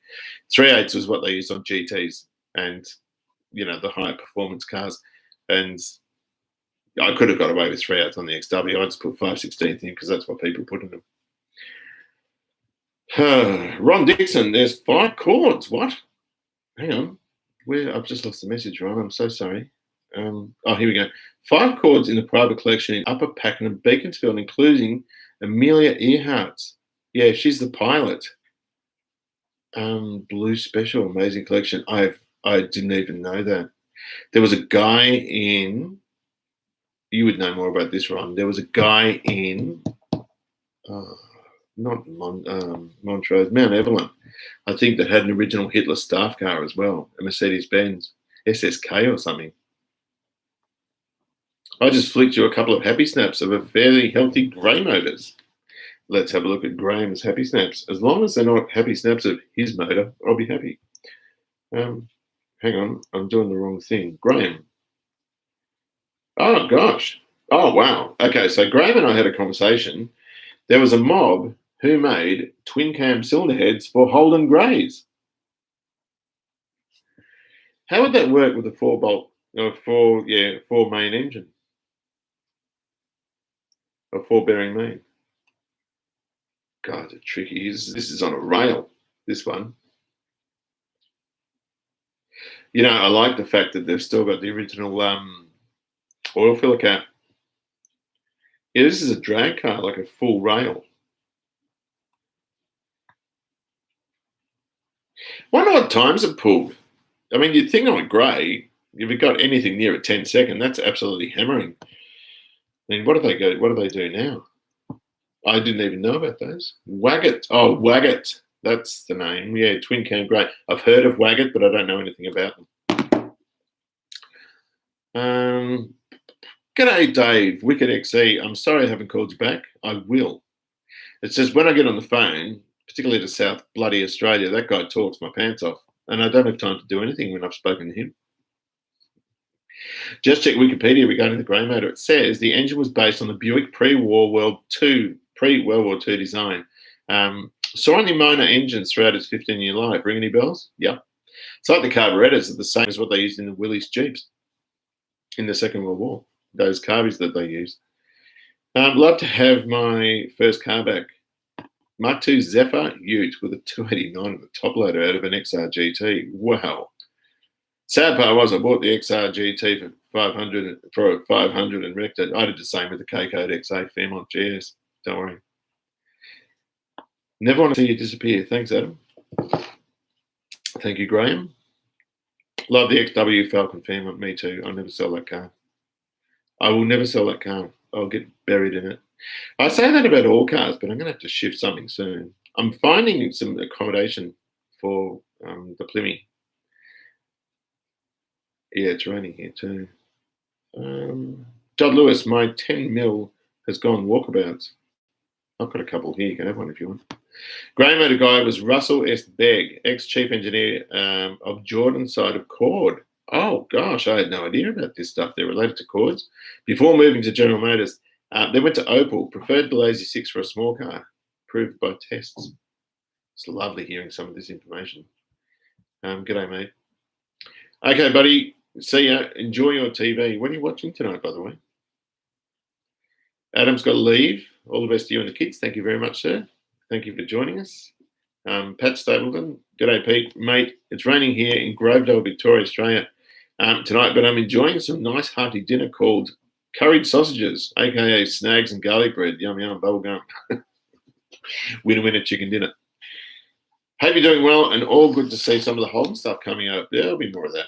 3/8 was what they used on GTs and, you know, the higher performance cars. And I could have got away with 3/8 on the XW. I just put 5/16 in because that's what people put in them. Ron Dixon, there's 5 chords. What? Hang on. I've just lost the message, Ron. I'm so sorry. Here we go. 5 chords in the private collection in Upper Pakenham, Beaconsfield, including Amelia Earhart's. Yeah, she's the pilot. Blue Special, amazing collection. I didn't even know that. There was a guy in. You would know more about this, Ron. There was a guy in. Not Montrose, Mount Evelyn, I think, that had an original Hitler staff car as well, a Mercedes-Benz SSK or something. I just flicked you a couple of happy snaps of a fairly healthy Grey Motors. Let's have a look at Graham's happy snaps. As long as they're not happy snaps of his motor, I'll be happy. Hang on, I'm doing the wrong thing. Graham. Oh, gosh. Oh, wow. Okay, so Graham and I had a conversation. There was a mob who made twin cam cylinder heads for Holden Greys. How would that work with a 4-bolt or 4 main engine? A 4-bearing main. God, it's tricky. This is on a rail, this one. I like the fact that they've still got the original oil filler cap. Yeah, this is a drag car, like a full rail. Wonder what times it pulled. I mean, you'd think on a grey, if it got anything near a 10-second, that's absolutely hammering. I mean, what do they go? What do they do now? I didn't even know about those. Waggett. Oh, Waggett. That's the name. Yeah, twin cam grey. I've heard of Waggett, but I don't know anything about them. G'day, Dave. Wicked XE. I'm sorry I haven't called you back. I will. It says when I get on the phone, particularly to South bloody Australia, that guy talks my pants off, and I don't have time to do anything when I've spoken to him. Just check Wikipedia regarding the grey motor. It says the engine was based on the Buick pre-World War II design. Saw only minor engines throughout its 15-year life. Ring any bells? Yep. It's like the carburettors are the same as what they used in the Willys Jeeps in the Second World War. Those carbies that they used. Love to have my first car back. Mark II Zephyr Ute with a 289 on the top loader out of an XR GT. Wow. Sad part was I bought the XR GT for 500 and wrecked it. I did the same with the K-Code XA Fairmont GS. Don't worry. Never want to see you disappear. Thanks, Adam. Thank you, Graham. Love the XW Falcon Fairmont. Me too. I'll never sell that car. I will never sell that car. I'll get buried in it. I say that about all cars, but I'm going to have to shift something soon. I'm finding some accommodation for the Plymouth. Yeah, it's raining here too. Judd Lewis, my 10 mil has gone walkabouts. I've got a couple here. You can have one if you want. Grey motor guy was Russell S. Begg, ex-chief engineer of Jordan side of Cord. Oh, gosh, I had no idea about this stuff. They're related to Cords. Before moving to General Motors, they went to Opel, preferred the Lazy 6 for a small car, proved by tests. It's lovely hearing some of this information. G'day, mate. Okay, buddy. See ya. Enjoy your TV. What are you watching tonight, by the way? Adam's got to leave. All the best to you and the kids. Thank you very much, sir. Thank you for joining us. Pat Stapleton. G'day, Pete. Mate, it's raining here in Grovedale, Victoria, Australia tonight, but I'm enjoying some nice hearty dinner called curried sausages, aka snags and garlic bread. Yum, yum, bubble gum. Winner, chicken dinner. Hope you're doing well and all good to see some of the Holden stuff coming up. There'll be more of that.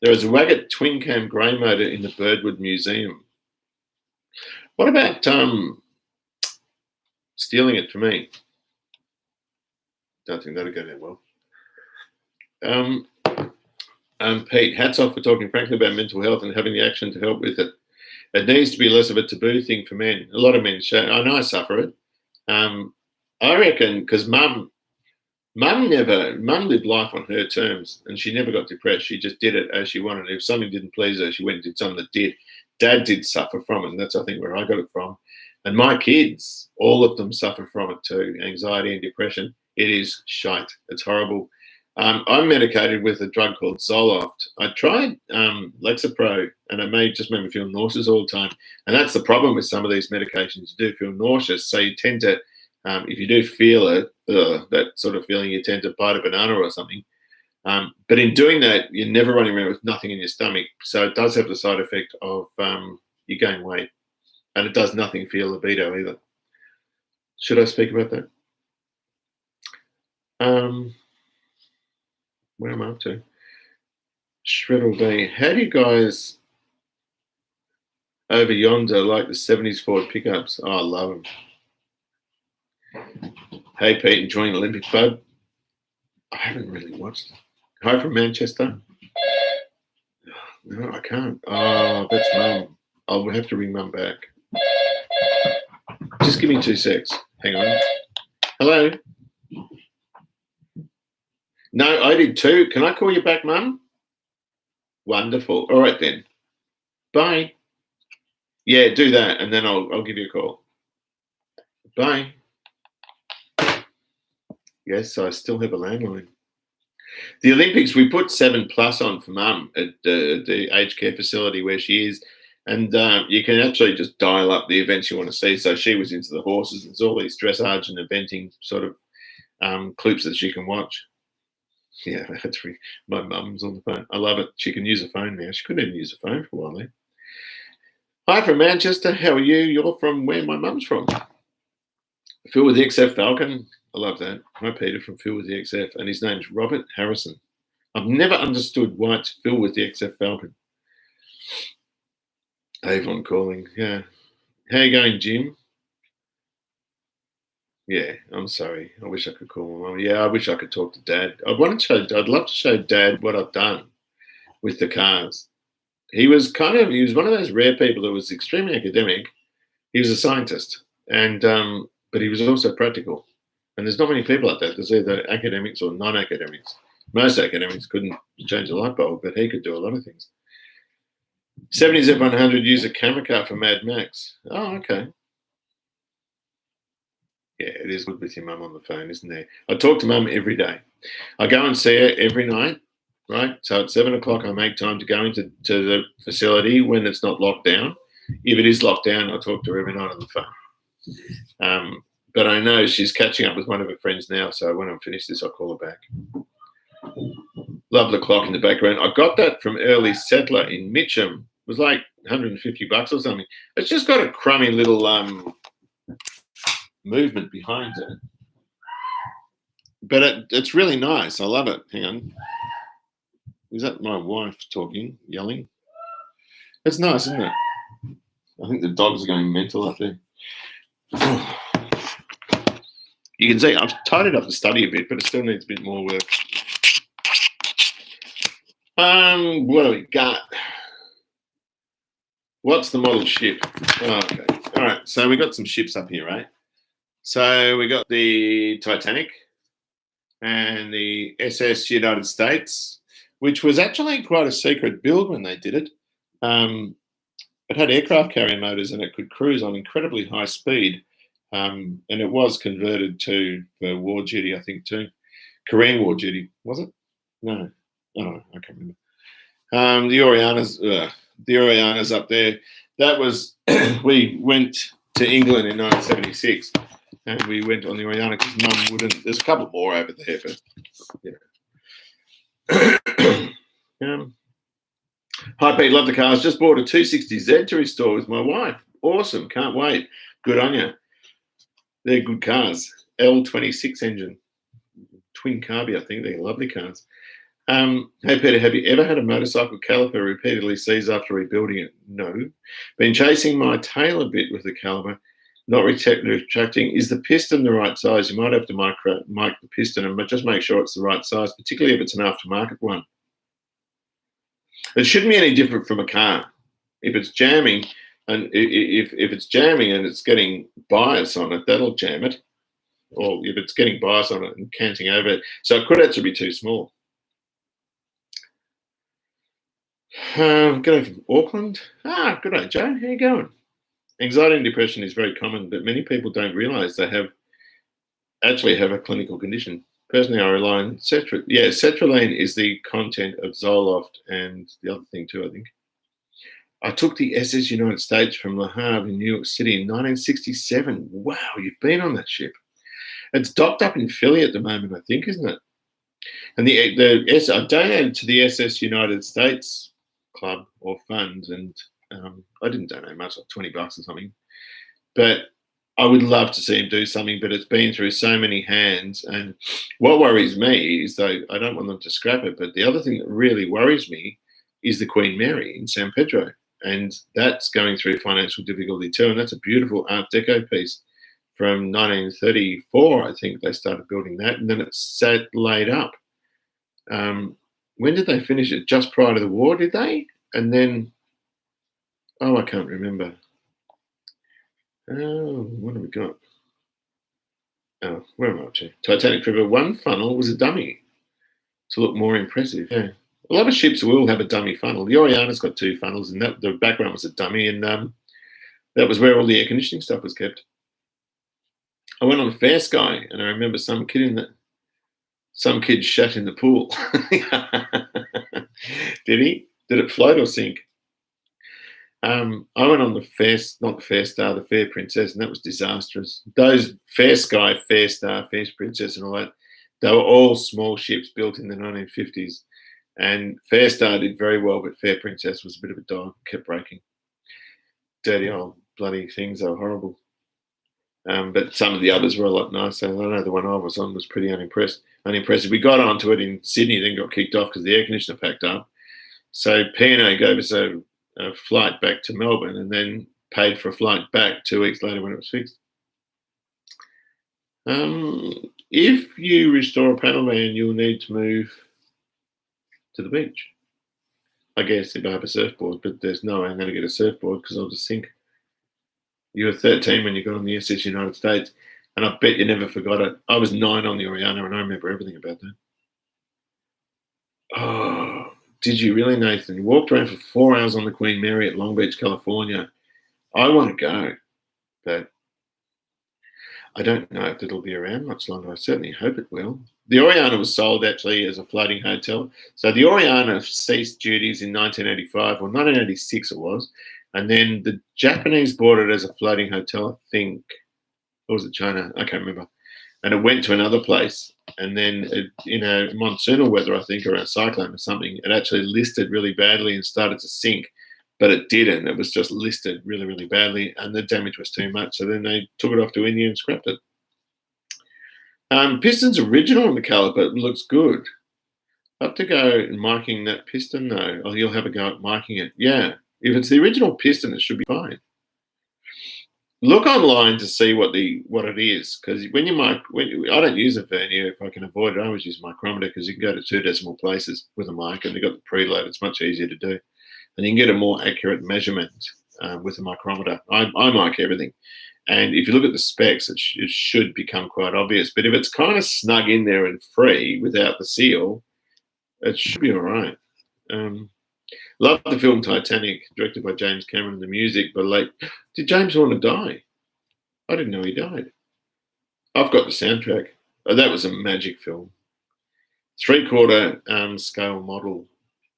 There is a Waggett twin cam grey motor in the Birdwood Museum. What about stealing it for me? Don't think that'll go down well. Pete, hats off for talking frankly about mental health and having the action to help with it. It needs to be less of a taboo thing for men. A lot of men show. I know I suffer it. I reckon because mum lived life on her terms and she never got depressed. She just did it as she wanted. If something didn't please her, she went and did something that did. Dad did suffer from it, and that's, I think, where I got it from. And my kids, all of them suffer from it too, anxiety and depression. It is shite. It's horrible. I'm medicated with a drug called Zoloft. I tried Lexapro, and it just made me feel nauseous all the time. And that's the problem with some of these medications. You do feel nauseous, so you tend to, if you do feel it, that sort of feeling, you tend to bite a banana or something. But in doing that, you're never running around with nothing in your stomach. So it does have the side effect of you gain weight. And it does nothing for your libido either. Should I speak about that? Where am I up to? Shreddle Day. How do you guys over yonder like the 70s Ford pickups? Oh, I love them. Hey, Pete, enjoying Olympic bud? I haven't really watched it. Hi from Manchester. No, I can't. Oh, that's Mum. I'll have to ring Mum back. Just give me 2 secs. Hang on. Hello? No, I did too. Can I call you back, Mum? Wonderful. All right then. Bye. Yeah, do that, and then I'll give you a call. Bye. Yes, I still have a landline. The Olympics, we put 7+ on for Mum at the aged care facility where she is, and you can actually just dial up the events you want to see. So she was into the horses. There's all these dressage and eventing sort of clips that she can watch. Yeah, that's my mum's on the phone. I love it. She can use a phone now. She couldn't even use a phone for a while there. Hi from Manchester. How are you? You're from where my mum's from. Phil with the XF Falcon. I love that. Hi, Peter from Phil with the XF. And his name's Robert Harrison. I've never understood why it's Phil with the XF Falcon. Avon calling. Yeah. How you going, Jim? Yeah, I'm sorry. I wish I could call my mum. Yeah, I wish I could talk to Dad. I'd love to show Dad what I've done with the cars. He was one of those rare people that was extremely academic. He was a scientist, and but he was also practical. And there's not many people like that. There's either academics or non-academics. Most academics couldn't change a light bulb, but he could do a lot of things. 70s F100 use a camera car for Mad Max. Oh, okay. Yeah, it is good with your mum on the phone, isn't there? I talk to mum every day. I go and see her every night, right? So at 7 o'clock, I make time to go into the facility when it's not locked down. If it is locked down, I talk to her every night on the phone. But I know she's catching up with one of her friends now, so when I'm finished this, I'll call her back. Love the clock in the background. I got that from Early Settler in Mitcham. It was like $150 or something. It's just got a crummy little movement behind it. But it's really nice. I love it. Hang on. Is that my wife talking, yelling? It's nice, isn't it? I think the dogs are going mental up there. You can see I've tidied up the study a bit, but it still needs a bit more work. What do we got? What's the model ship? Oh, okay. All right. So we got some ships up here, right? So we got the Titanic and the SS United States, which was actually quite a secret build when they did it. It had aircraft carrier motors and it could cruise on incredibly high speed. And it was converted for war duty, I think, too. Korean War duty, was it? No. Oh, I can't remember. The Oriana's up there. That was, we went to England in 1976 and we went on the Oriana because Mum wouldn't. There's a couple more over there, but hi, Pete. Love the cars. Just bought a 260Z to restore with my wife. Awesome. Can't wait. Good on you. They're good cars. L26 engine. Twin carby, I think. They're lovely cars. Hey, Peter, have you ever had a motorcycle caliper repeatedly seized after rebuilding it? No. Been chasing my tail a bit with the caliper, not retracting. Is the piston the right size? You might have to mic the piston and just make sure it's the right size, particularly if it's an aftermarket one. It shouldn't be any different from a car. If it's jamming, and if it's jamming and it's getting bias on it, that'll jam it. Or if it's getting bias on it and canting over it. So it could actually be too small. Good day from Auckland. Good day, Joe. How you going? Anxiety and depression is very common, but many people don't realise they actually have a clinical condition. Personally, I rely on sertraline. Yeah, sertraline is the content of Zoloft and the other thing too, I think. I took the SS United States from Le Havre in New York City in 1967. Wow, you've been on that ship. It's docked up in Philly at the moment, I think, isn't it? And I donated to the SS United States club or fund, and I didn't donate much, like $20 or something. But I would love to see him do something, but it's been through so many hands. And what worries me is, though, I don't want them to scrap it, but the other thing that really worries me is the Queen Mary in San Pedro. And that's going through financial difficulty too. And that's a beautiful Art Deco piece from 1934, I think they started building that. And then it sat laid up. When did they finish it? Just prior to the war, did they? And then, I can't remember. Oh, what have we got? Oh, where am I up to? Titanic River. One funnel was a dummy to look more impressive. Yeah. A lot of ships will have a dummy funnel. The Oriana's got 2 funnels, and the background was a dummy, and that was where all the air conditioning stuff was kept. I went on Fair Sky, and I remember some kid shat in the pool. Did he? Did it float or sink? I went on not the Fair Star, the Fair Princess, and that was disastrous. Those Fair Sky, Fair Star, Fair Princess, and all that, They were all small ships built in the 1950s. And Fair Star did very well, but Fair Princess was a bit of a dog, kept breaking. Dirty old bloody things, they were horrible. But some of the others were a lot nicer. I know the one I was on was pretty unimpressive. We got onto it in Sydney, then got kicked off because the air conditioner packed up. So P&O gave us a flight back to Melbourne and then paid for a flight back 2 weeks later when it was fixed. If you restore a panel van, you'll need to move to the beach. I guess if I have a surfboard, but there's no way I'm going to get a surfboard because I'll just sink. You were 13 when you got on the SS United States, and I bet you never forgot it. I was 9 on the Oriana, and I remember everything about that. Oh, did you really, Nathan? You walked around for 4 hours on the Queen Mary at Long Beach, California. I want to go, but I don't know if it'll be around much longer. I certainly hope it will. The Oriana was sold actually as a floating hotel. So the Oriana ceased duties in 1985, or 1986 it was. And then the Japanese bought it as a floating hotel, I think. Or was it China? I can't remember. And it went to another place. And then, monsoonal weather, I think, or a cyclone or something, it actually listed really badly and started to sink. But it didn't. It was just listed really, really badly. And the damage was too much. So then they took it off to India and scrapped it. Piston's original on the caliper. It looks good. I have to go marking that piston, though. Oh, you'll have a go at marking it. Yeah. If it's the original piston, it should be fine. Look online to see what it is, because when I don't use a vernier if I can avoid it. I always use a micrometer because you can go to 2 decimal places with a mic, and they've got the preload. It's much easier to do, and you can get a more accurate measurement with a micrometer. I mic everything, and if you look at the specs, it should become quite obvious. But if it's kind of snug in there and free without the seal, it should be all right. Love the film Titanic, directed by James Cameron. The music, but did James want to die? I didn't know he died. I've got the soundtrack. Oh, that was a magic film. 3/4 scale model.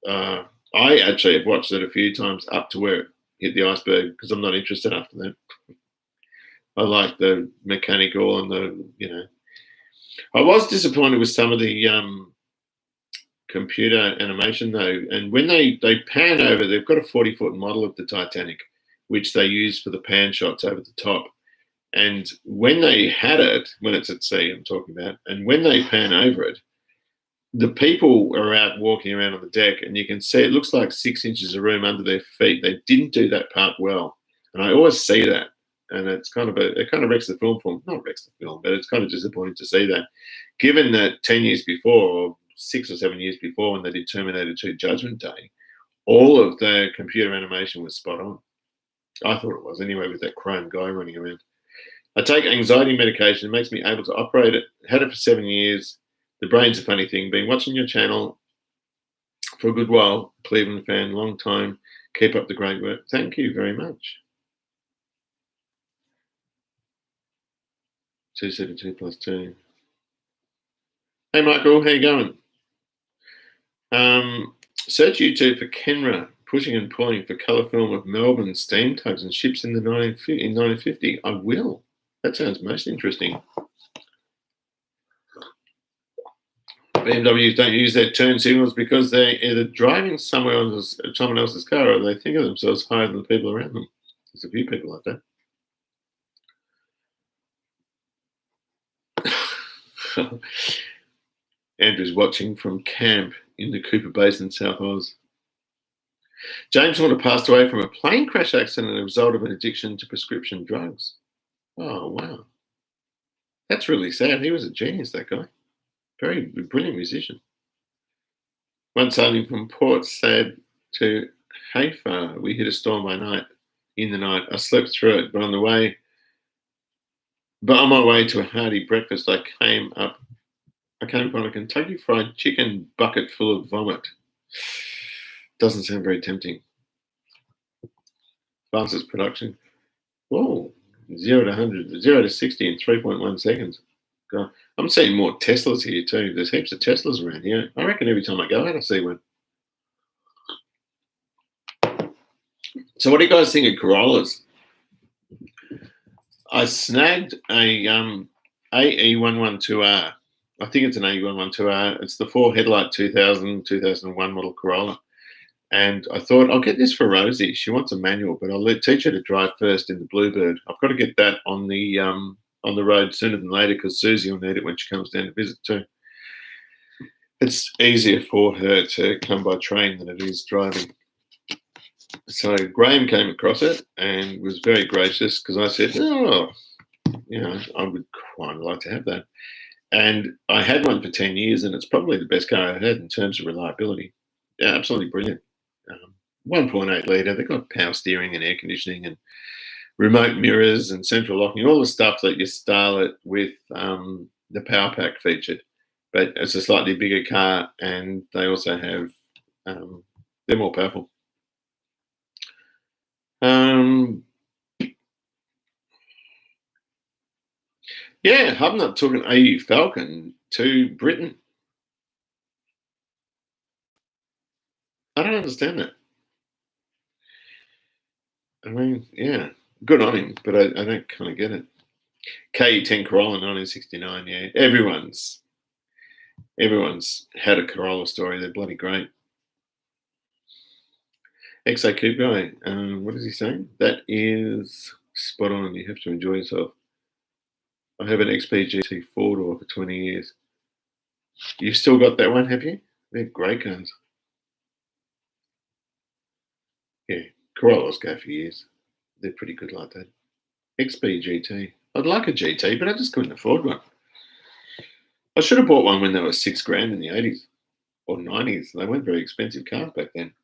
I actually have watched it a few times up to where it hit the iceberg because I'm not interested after that. I like the mechanical and I was disappointed with some of the computer animation though, and when they pan over, they've got a 40-foot model of the Titanic, which they use for the pan shots over the top. And when they had it, when it's at sea, I'm talking about, and when they pan over it, the people are out walking around on the deck, and you can see it looks like 6 inches of room under their feet. They didn't do that part well, and I always see that, and it kind of wrecks the film for me. Not wrecks the film, but it's kind of disappointing to see that, given that 10 years before, or 6 or 7 years before, when they did Terminator 2 Judgment Day, all of the computer animation was spot on. I thought it was anyway, with that chrome guy running around. I take anxiety medication. It makes me able to operate it. Had it for 7 years. The brain's a funny thing. Been watching your channel for a good while. Cleveland fan, long time. Keep up the great work. Thank you very much. 272 plus 2. Hey, Michael. How you going? Search YouTube for Kenra pushing and pulling for colour film of Melbourne steam tugs and ships in 1950. I will. That sounds most interesting. BMWs don't use their turn signals because they're either driving someone else's car, or they think of themselves higher than the people around them. There's a few people like that. Andrew's watching from camp in the Cooper Basin, South Oz. James Horner passed away from a plane crash accident as a result of an addiction to prescription drugs. Oh, wow. That's really sad. He was a genius, that guy. Very brilliant musician. One sailing from Port Said to Haifa, we hit a storm in the night. I slept through it, but on my way to a hearty breakfast, I came upon a Kentucky Fried Chicken bucket full of vomit. Doesn't sound very tempting. Fastest production. Whoa, 0 to 60 in 3.1 seconds. God, I'm seeing more Teslas here too. There's heaps of Teslas around here. I reckon every time I go out, I see one. So what do you guys think of Corollas? I snagged a AE112R I think it's an A112R. It's the 4 headlight 2001 model Corolla. And I thought, I'll get this for Rosie. She wants a manual, but I'll teach her to drive first in the Bluebird. I've got to get that on the road sooner than later because Susie will need it when she comes down to visit too. It's easier for her to come by train than it is driving. So Graham came across it and was very gracious because I said, oh, I would quite like to have that. And I had one for 10 years and it's probably the best car I had in terms of reliability. Yeah, absolutely brilliant. 1.8 litre, they've got power steering and air conditioning and remote mirrors and central locking, all the stuff that you style it with the power pack featured. But it's a slightly bigger car and they also have, they're more powerful. Yeah, Hubnut took an AU Falcon to Britain. I don't understand that. I mean, yeah, good on him, but I don't kind of get it. KE10 Corolla 1969, yeah. Everyone's had a Corolla story. They're bloody great. XA Coupe guy, what is he saying? That is spot on. You have to enjoy yourself. I have an XPGT 4-door for 20 years. You've still got that one, have you? They're great cars. Yeah, Corollas go for years. They're pretty good like that. XPGT. I'd like a GT, but I just couldn't afford one. I should have bought one when they were $6,000 in the 80s or 90s. They weren't very expensive cars back then.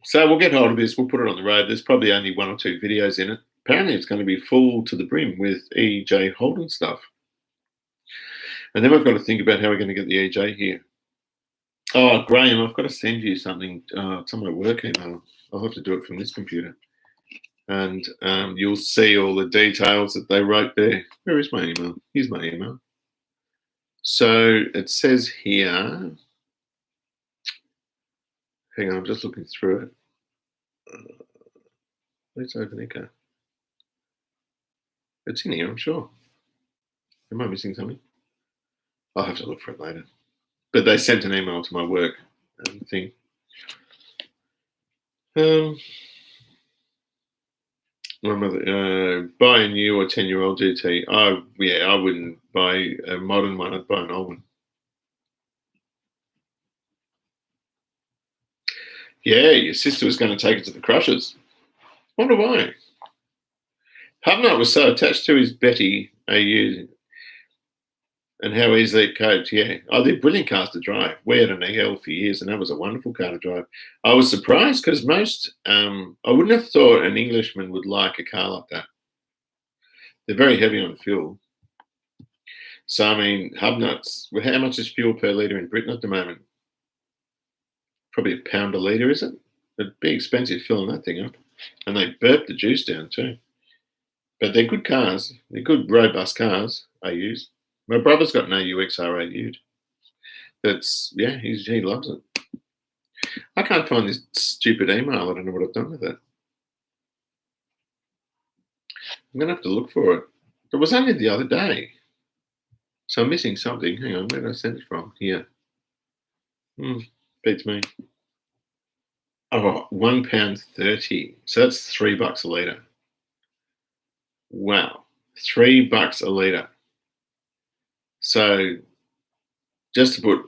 So we'll get hold of this. We'll put it on the road. There's probably only 1 or 2 videos in it. Apparently it's going to be full to the brim with EJ Holden stuff. And then we've got to think about how we're going to get the EJ here. Oh, Graham, I've got to send you something. It's on my work email. I'll have to do it from this computer. And you'll see all the details that they wrote there. Where is my email? Here's my email. So it says here, hang on, I'm just looking through it. Let's open Echo. It's in here, I'm sure. Am I missing something? I'll have to look for it later. But they sent an email to my work thing. My mother, buy a new or 10-year-old GT. Oh, yeah, I wouldn't buy a modern one. I'd buy an old one. Yeah, your sister was going to take it to the Crushers. Wonder why. Hubnut was so attached to his Betty AU and how easily it coped. Yeah. Oh, they're brilliant cars to drive. We had an EL for years and that was a wonderful car to drive. I was surprised because I wouldn't have thought an Englishman would like a car like that. They're very heavy on fuel. So, I mean, Hubnuts, how much is fuel per litre in Britain at the moment? Probably £1 a litre, is it? It'd be expensive filling that thing up. And they burp the juice down too. But they're good cars. They're good, robust cars, AUs. My brother's got an AUXR AU'd. That's, yeah, he loves it. I can't find this stupid email. I don't know what I've done with it. I'm going to have to look for it. It was only the other day. So I'm missing something. Hang on, where did I send it from? Here. Beats me. Oh, £1.30. So that's $3 a litre. Wow. $3 a litre. So just to put,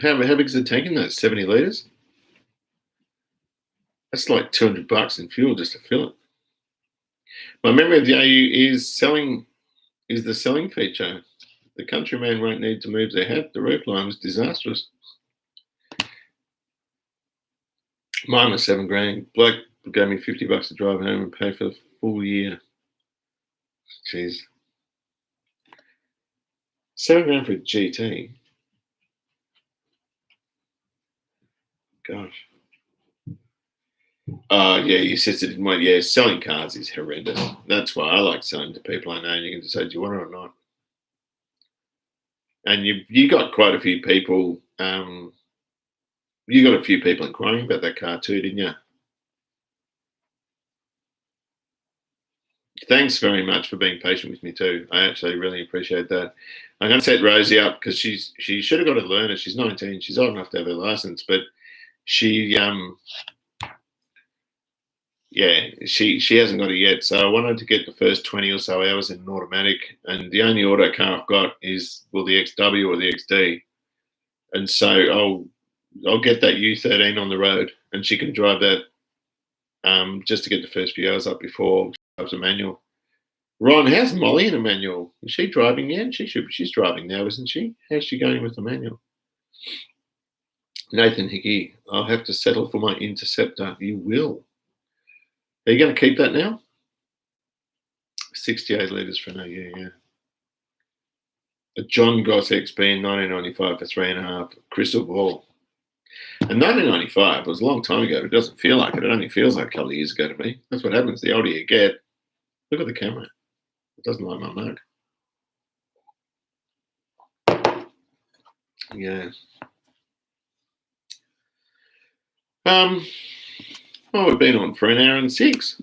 how big is the tank in that? 70 litres? That's like $200 in fuel just to fill it. My memory of the AU is the selling feature. The countryman won't need to move their hat. The roofline was disastrous. Mine was $7,000. Bloke gave me $50 to drive home and pay for the full year. Jeez. $7,000 for a GT. Gosh. Yeah, your sister didn't want. Yeah, selling cars is horrendous. That's why I like selling to people I know. And you can decide, do you want it or not? And you got quite a few people. You got a few people inquiring about that car too, didn't you? Thanks very much for being patient with me too. I actually really appreciate that. I'm going to set Rosie up because she should have got to learn it. She's 19. She's old enough to have her license, but she she hasn't got it yet. So I wanted to get the first 20 or so hours in an automatic, and the only auto car I've got is the XW or the XD, and so I'll get that U13 on the road, and she can drive that just to get the first few hours up before she drives a manual. Ron, how's Molly in a manual? Is she driving yet? She's driving now, isn't she? How's she going with the manual? Nathan Hickey, I'll have to settle for my Interceptor. You will. Are you going to keep that now? 68 litres for no, yeah. A John Goss XB in 1995 for 3.5. Crystal Ball. And 1995 was a long time ago. It doesn't feel like it. It only feels like a couple of years ago to me. That's what happens. The older you get. Look at the camera. It doesn't like my mug. Yeah. Well, we've been on for an hour and 6.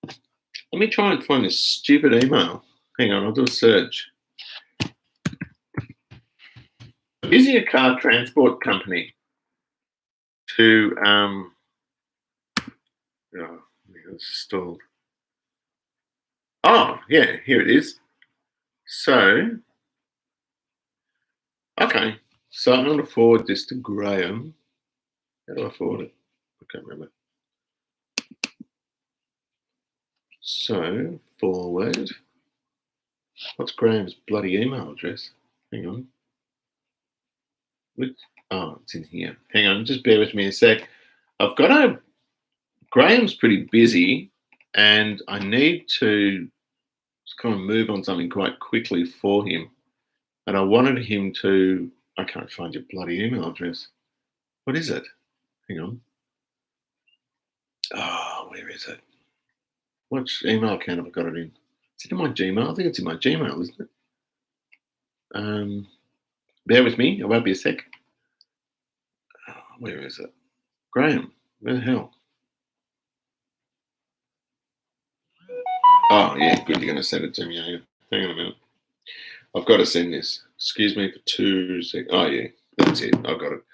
Let me try and find this stupid email. Hang on, I'll do a search. Is he a car transport company to it's stalled. Oh, yeah, here it is. So, okay. So I'm going to forward this to Graham. How do I forward it? I can't remember. So, forward. What's Graham's bloody email address? Hang on. Oh, it's in here. Hang on, just bear with me a sec. Graham's pretty busy, and I need to kind of move on something quite quickly for him. And I wanted him to, I can't find your bloody email address. What is it? Hang on. Oh, where is it? Which email account have I got it in? Is it in my Gmail? I think it's in my Gmail, isn't it? Bear with me. It won't be a sec. Oh, where is it? Graham, where the hell? Oh, yeah, good. You're going to send it to me. Hang on a minute. I've got to send this. Excuse me for 2 seconds. Oh, yeah, that's it. I've got it.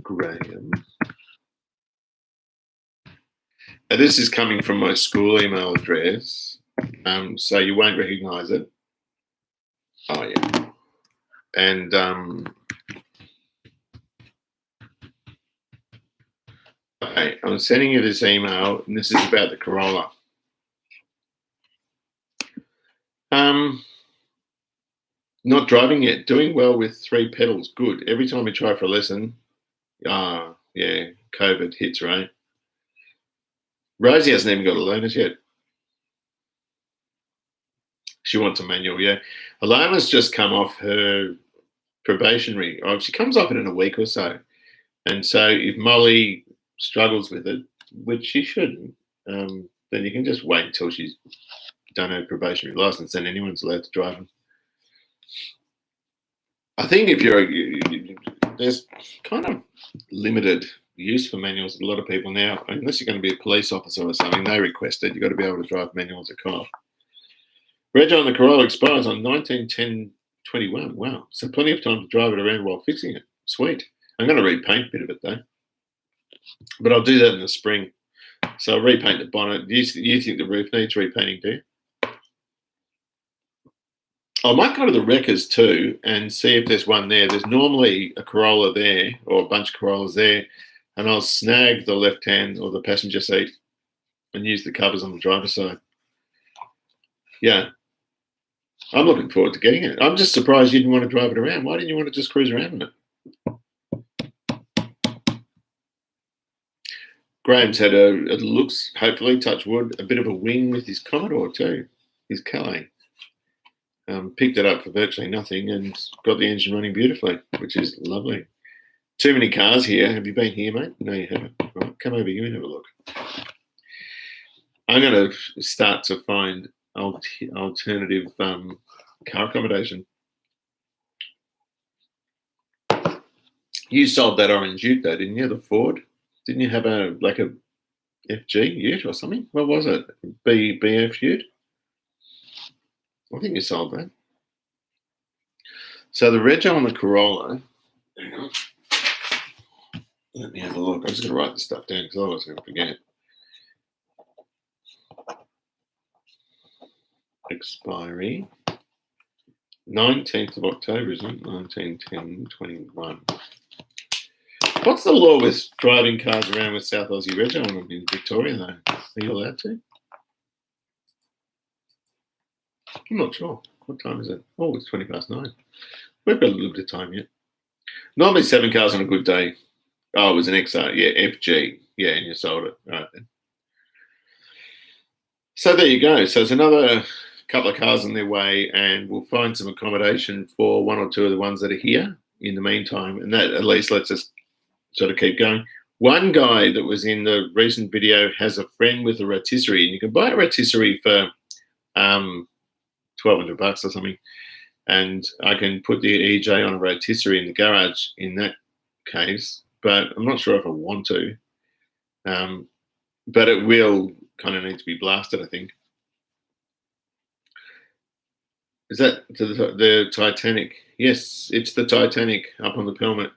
Graham. Now, this is coming from my school email address, so you won't recognise it. Oh, yeah. And okay, I'm sending you this email, and this is about the Corolla. Not driving yet. Doing well with 3 pedals. Good. Every time we try for a lesson, yeah, COVID hits, right? Rosie hasn't even got a learners yet. She wants a manual, yeah. Alana's just come off her probationary. Oh, she comes off it in a week or so. And so if Molly struggles with it, which she shouldn't, then you can just wait until she's done her probationary license, and anyone's allowed to drive them. I think if there's kind of limited use for manuals. A lot of people now, unless you're going to be a police officer or something, they request it. You've got to be able to drive manuals at cop. Reg on the Corolla expires on 19/10/21. Wow. So plenty of time to drive it around while fixing it. Sweet. I'm going to repaint a bit of it though. But I'll do that in the spring. So I'll repaint the bonnet. You think the roof needs repainting, do you? I might go to the Wreckers too and see if there's one there. There's normally a Corolla there or a bunch of Corollas there, and I'll snag the left hand or the passenger seat and use the covers on the driver's side. Yeah. I'm looking forward to getting it. I'm just surprised you didn't want to drive it around. Why didn't you want to just cruise around in it? Graham's had it looks, hopefully, touch wood, a bit of a wing with his Commodore too, his Calais. Picked it up for virtually nothing and got the engine running beautifully, which is lovely. Too many cars here. Have you been here, mate? No, you haven't. Right, come over here and have a look. I'm going to start to find alternative car accommodation. You sold that orange ute though, didn't you? The Ford? Didn't you have a FG ute or something? What was it? BF ute? I think you sold that. So the reg on the Corolla, hang on, let me have a look. I'm just going to write this stuff down because otherwise I'm going to forget. Expiry 19th of October, isn't it? 19/10/21. What's the law with driving cars around with South Aussie reg on them in Victoria, though? Are you allowed to? I'm not sure. What time is it? Oh, it's 9:20. We've got a little bit of time yet. Normally 7 cars on a good day. Oh, it was an XR. Yeah, FG. Yeah, and you sold it. All right then. So there you go. So there's another couple of cars on their way, and we'll find some accommodation for one or two of the ones that are here in the meantime, and that at least lets us sort of keep going. One guy that was in the recent video has a friend with a rotisserie, and you can buy a rotisserie for $1,200 or something, and I can put the EJ on a rotisserie in the garage in that case, but I'm not sure if I want to. But it will kind of need to be blasted, I think. Is that the Titanic? Yes, it's the Titanic up on the Pelmet.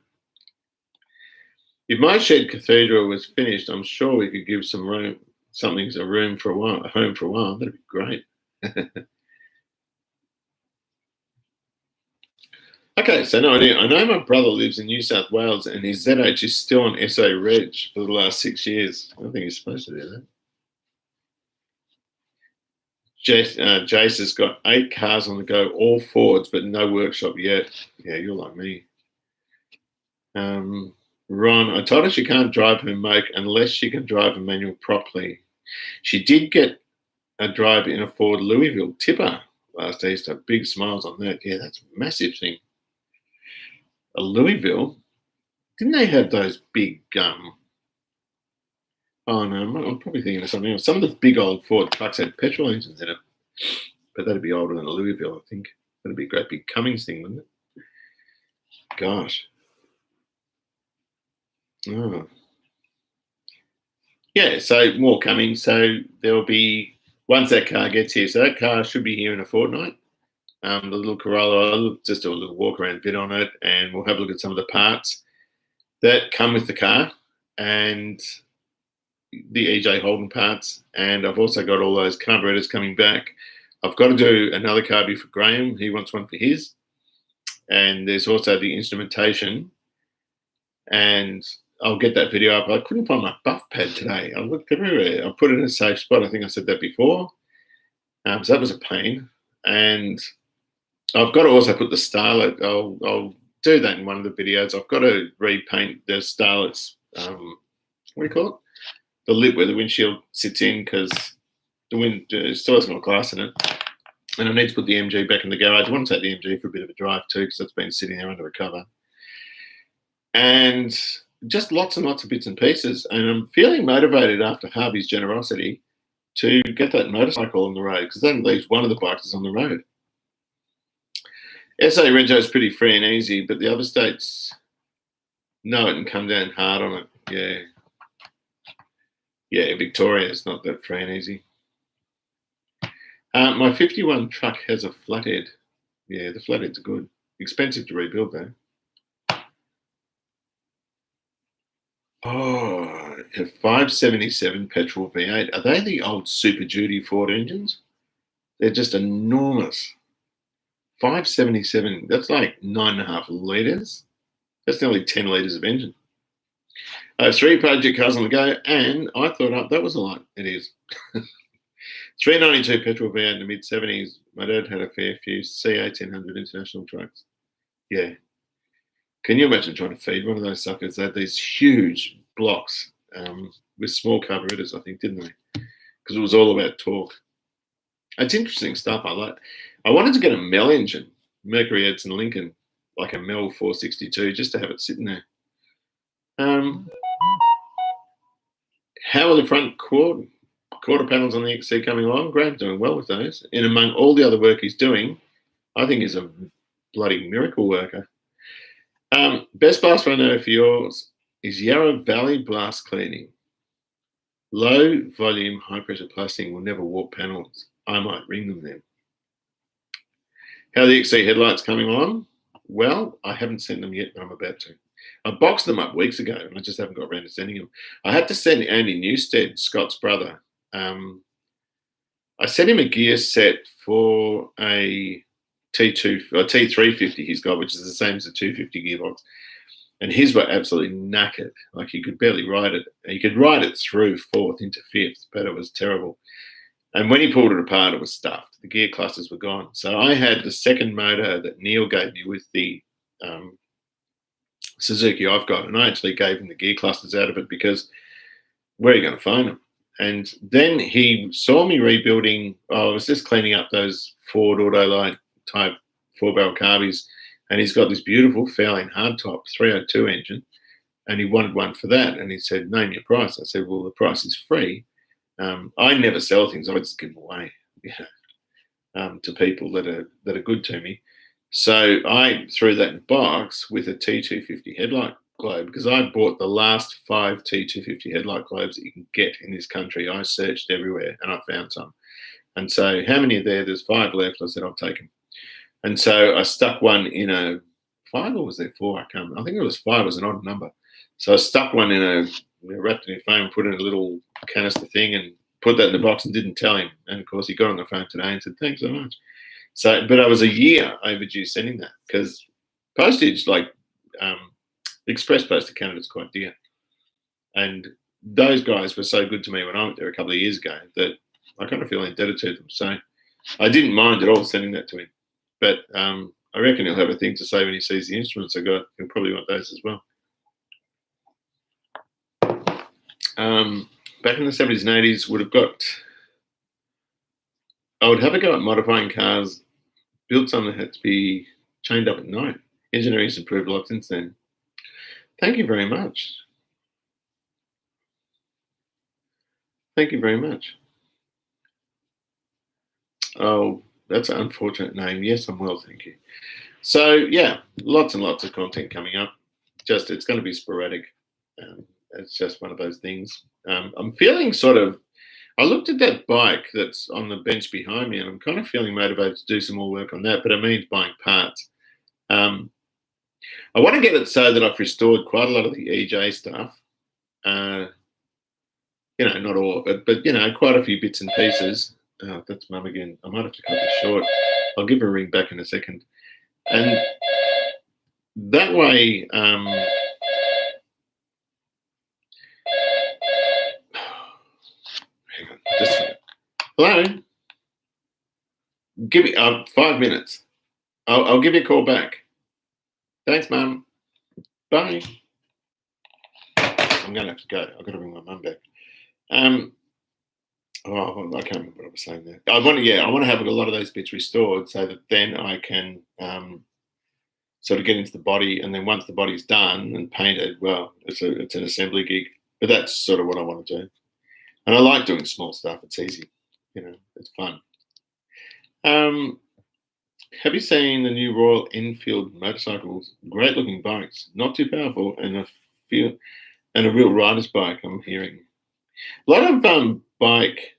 If my shed cathedral was finished, I'm sure we could give some room, a room for a while, a home for a while. That'd be great. Okay, so no idea. I know my brother lives in New South Wales and his ZH is still on SA Reg for the last 6 years. I don't think he's supposed to do that. Jace has got 8 cars on the go, all Fords, but no workshop yet. Yeah, you're like me. Ron, I told her she can't drive her moke unless she can drive a manual properly. She did get a drive in a Ford Louisville tipper last Easter. Big smiles on that. Yeah, that's a massive thing. A Louisville? Didn't they have those big oh no, I'm probably thinking of something else. Some of the big old Ford trucks had petrol engines in it, but that'd be older than a Louisville, I think. That'd be a great big Cummings thing, wouldn't it? Gosh. Oh. Yeah, so more coming. So there'll be, once that car gets here, so that car should be here in a fortnight. The little Corolla, I'll just do a little walk around bit on it, and we'll have a look at some of the parts that come with the car and the EJ Holden parts. And I've also got all those carburetors coming back. I've got to do another carby for Graham. He wants one for his. And there's also the instrumentation. And I'll get that video up. I couldn't find my buff pad today. I looked everywhere. I put it in a safe spot. I think I said that before. So that was a pain. And I've got to also put the starlet. I'll do that in one of the videos. I've got to repaint the starlet's, what do you call it? The lip where the windshield sits in, because the wind still hasn't got glass in it. And I need to put the MG back in the garage. I want to take the MG for a bit of a drive too, because that's been sitting there under a cover. And just lots and lots of bits and pieces. And I'm feeling motivated after Harvey's generosity to get that motorcycle on the road, because then at least one of the bikes is on the road. SA Rego is pretty free and easy, but the other states know it and come down hard on it. Yeah. Yeah, Victoria is not that free and easy. My 51 truck has a flathead. Yeah, the flatheads are good. Expensive to rebuild though. Oh, a 577 petrol V8. Are they the old Super Duty Ford engines? They're just enormous. 577, that's like 9.5 litres. That's nearly 10 litres of engine. I have 3 project cars on the go, and I thought, oh, that was a lot. It is. 392 petrol V8 in the mid-70s. My dad had a fair few C1800 international trucks. Yeah. Can you imagine trying to feed one of those suckers? They had these huge blocks with small carburetors, I think, didn't they? Because it was all about torque. It's interesting stuff. I wanted to get a Mel engine, Mercury Edson Lincoln, like a Mel 462, just to have it sitting there. How are the front quarter panels on the XC coming along? Graham's doing well with those. And among all the other work he's doing, I think he's a bloody miracle worker. Best blast I know for yours is Yarra Valley blast cleaning. Low volume, high pressure plastic will never warp panels. I might ring them then. How are the XC headlights coming on? Well, I haven't sent them yet, but I'm about to. I boxed them up weeks ago, and I just haven't got around to sending them. I had to send Andy Newstead, Scott's brother. I sent him a gear set for a T350 he's got, which is the same as the 250 gearbox. And his were absolutely knackered. Like he could barely ride it. He could ride it through fourth into fifth, but it was terrible. And when he pulled it apart, it was stuffed. The gear clusters were gone. So I had the second motor that Neil gave me with the Suzuki I've got, and I actually gave him the gear clusters out of it because where are you going to find them? And then he saw me rebuilding. I was just cleaning up those Ford Autolite type 4-barrel carbies, and he's got this beautiful Fowling hardtop 302 engine, and he wanted one for that. And he said, "Name your price." I said, "Well, the price is free." I never sell things; I just give them away, to people that are good to me. So I threw that in a box with a T250 headlight globe because I bought the last 5 T250 headlight globes that you can get in this country. I searched everywhere and I found some. And so, how many are there? There's 5 left. I said, I'll take them. And so I stuck one in a 5, or was there 4? I can't remember. I think it was 5. It was an odd number. So I stuck one in wrapped it in foam, put in a little canister thing, and put that in the box and didn't tell him. And of course, he got on the phone today and said, "Thanks so much." So, but I was a year overdue sending that because postage, like express post to Canada, is quite dear. And those guys were so good to me when I went there a couple of years ago that I kind of feel indebted to them. So I didn't mind at all sending that to him. But I reckon he'll have a thing to say when he sees the instruments I got. He'll probably want those as well. Back in the 70s and 80s, I would have a go at modifying cars, built some that had to be chained up at night. Engineering's improved a lot since then. Thank you very much. Thank you very much. Oh, that's an unfortunate name. Yes, I'm well, thank you. So, yeah, lots and lots of content coming up. Just, it's going to be sporadic. It's just one of those things. I'm feeling I looked at that bike that's on the bench behind me, and I'm kind of feeling motivated to do some more work on that, but it means buying parts. I want to get it so that I've restored quite a lot of the EJ stuff. Not all of it, but quite a few bits and pieces. Oh, that's Mum again. I might have to cut this short. I'll give her a ring back in a second. And that way, hang on, hello? Give me 5 minutes. I'll give you a call back. Thanks, Mum. Bye. I'm going to have to go. I've got to bring my mum back. I can't remember what I was saying there. I want to have a lot of those bits restored so that then I can sort of get into the body, and then once the body's done and painted, well, it's an assembly gig. But that's sort of what I want to do. And I like doing small stuff. It's easy. It's fun. Have you seen the new Royal Enfield motorcycles? Great looking bikes, not too powerful, and a real rider's bike, I'm hearing. A lot of bike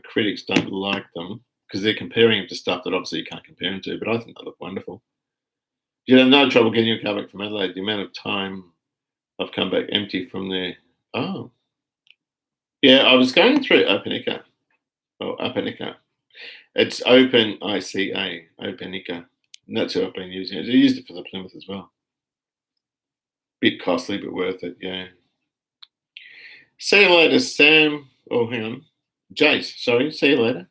critics don't like them because they're comparing them to stuff that obviously you can't compare them to, but I think they look wonderful. You have no trouble getting your car back from Adelaide. The amount of time I've come back empty from there. Oh. Yeah, I was going through Openica. It's Open ICA, Openica. And that's who I've been using. I used it for the Plymouth as well. Bit costly, but worth it, yeah. See you later, Sam. Oh, hang on. Jace, sorry. See you later.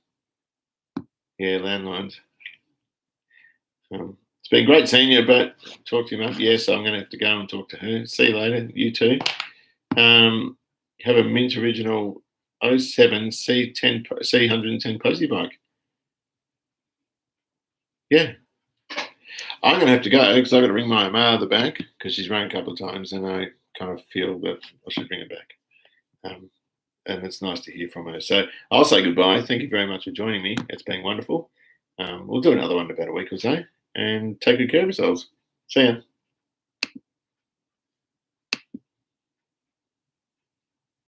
Yeah, landlines. It's been great seeing you, but talk to you, mate. Yes, I'm going to have to go and talk to her. See you later. You too. Have a Mint Original 07 C110 Posy bike. Yeah. I'm going to have to go because I've got to ring my mother back because she's rang a couple of times and I kind of feel that I should bring her back. And it's nice to hear from her. So I'll say goodbye. Thank you very much for joining me. It's been wonderful. We'll do another one in about a week or so. And take good care of yourselves. See ya.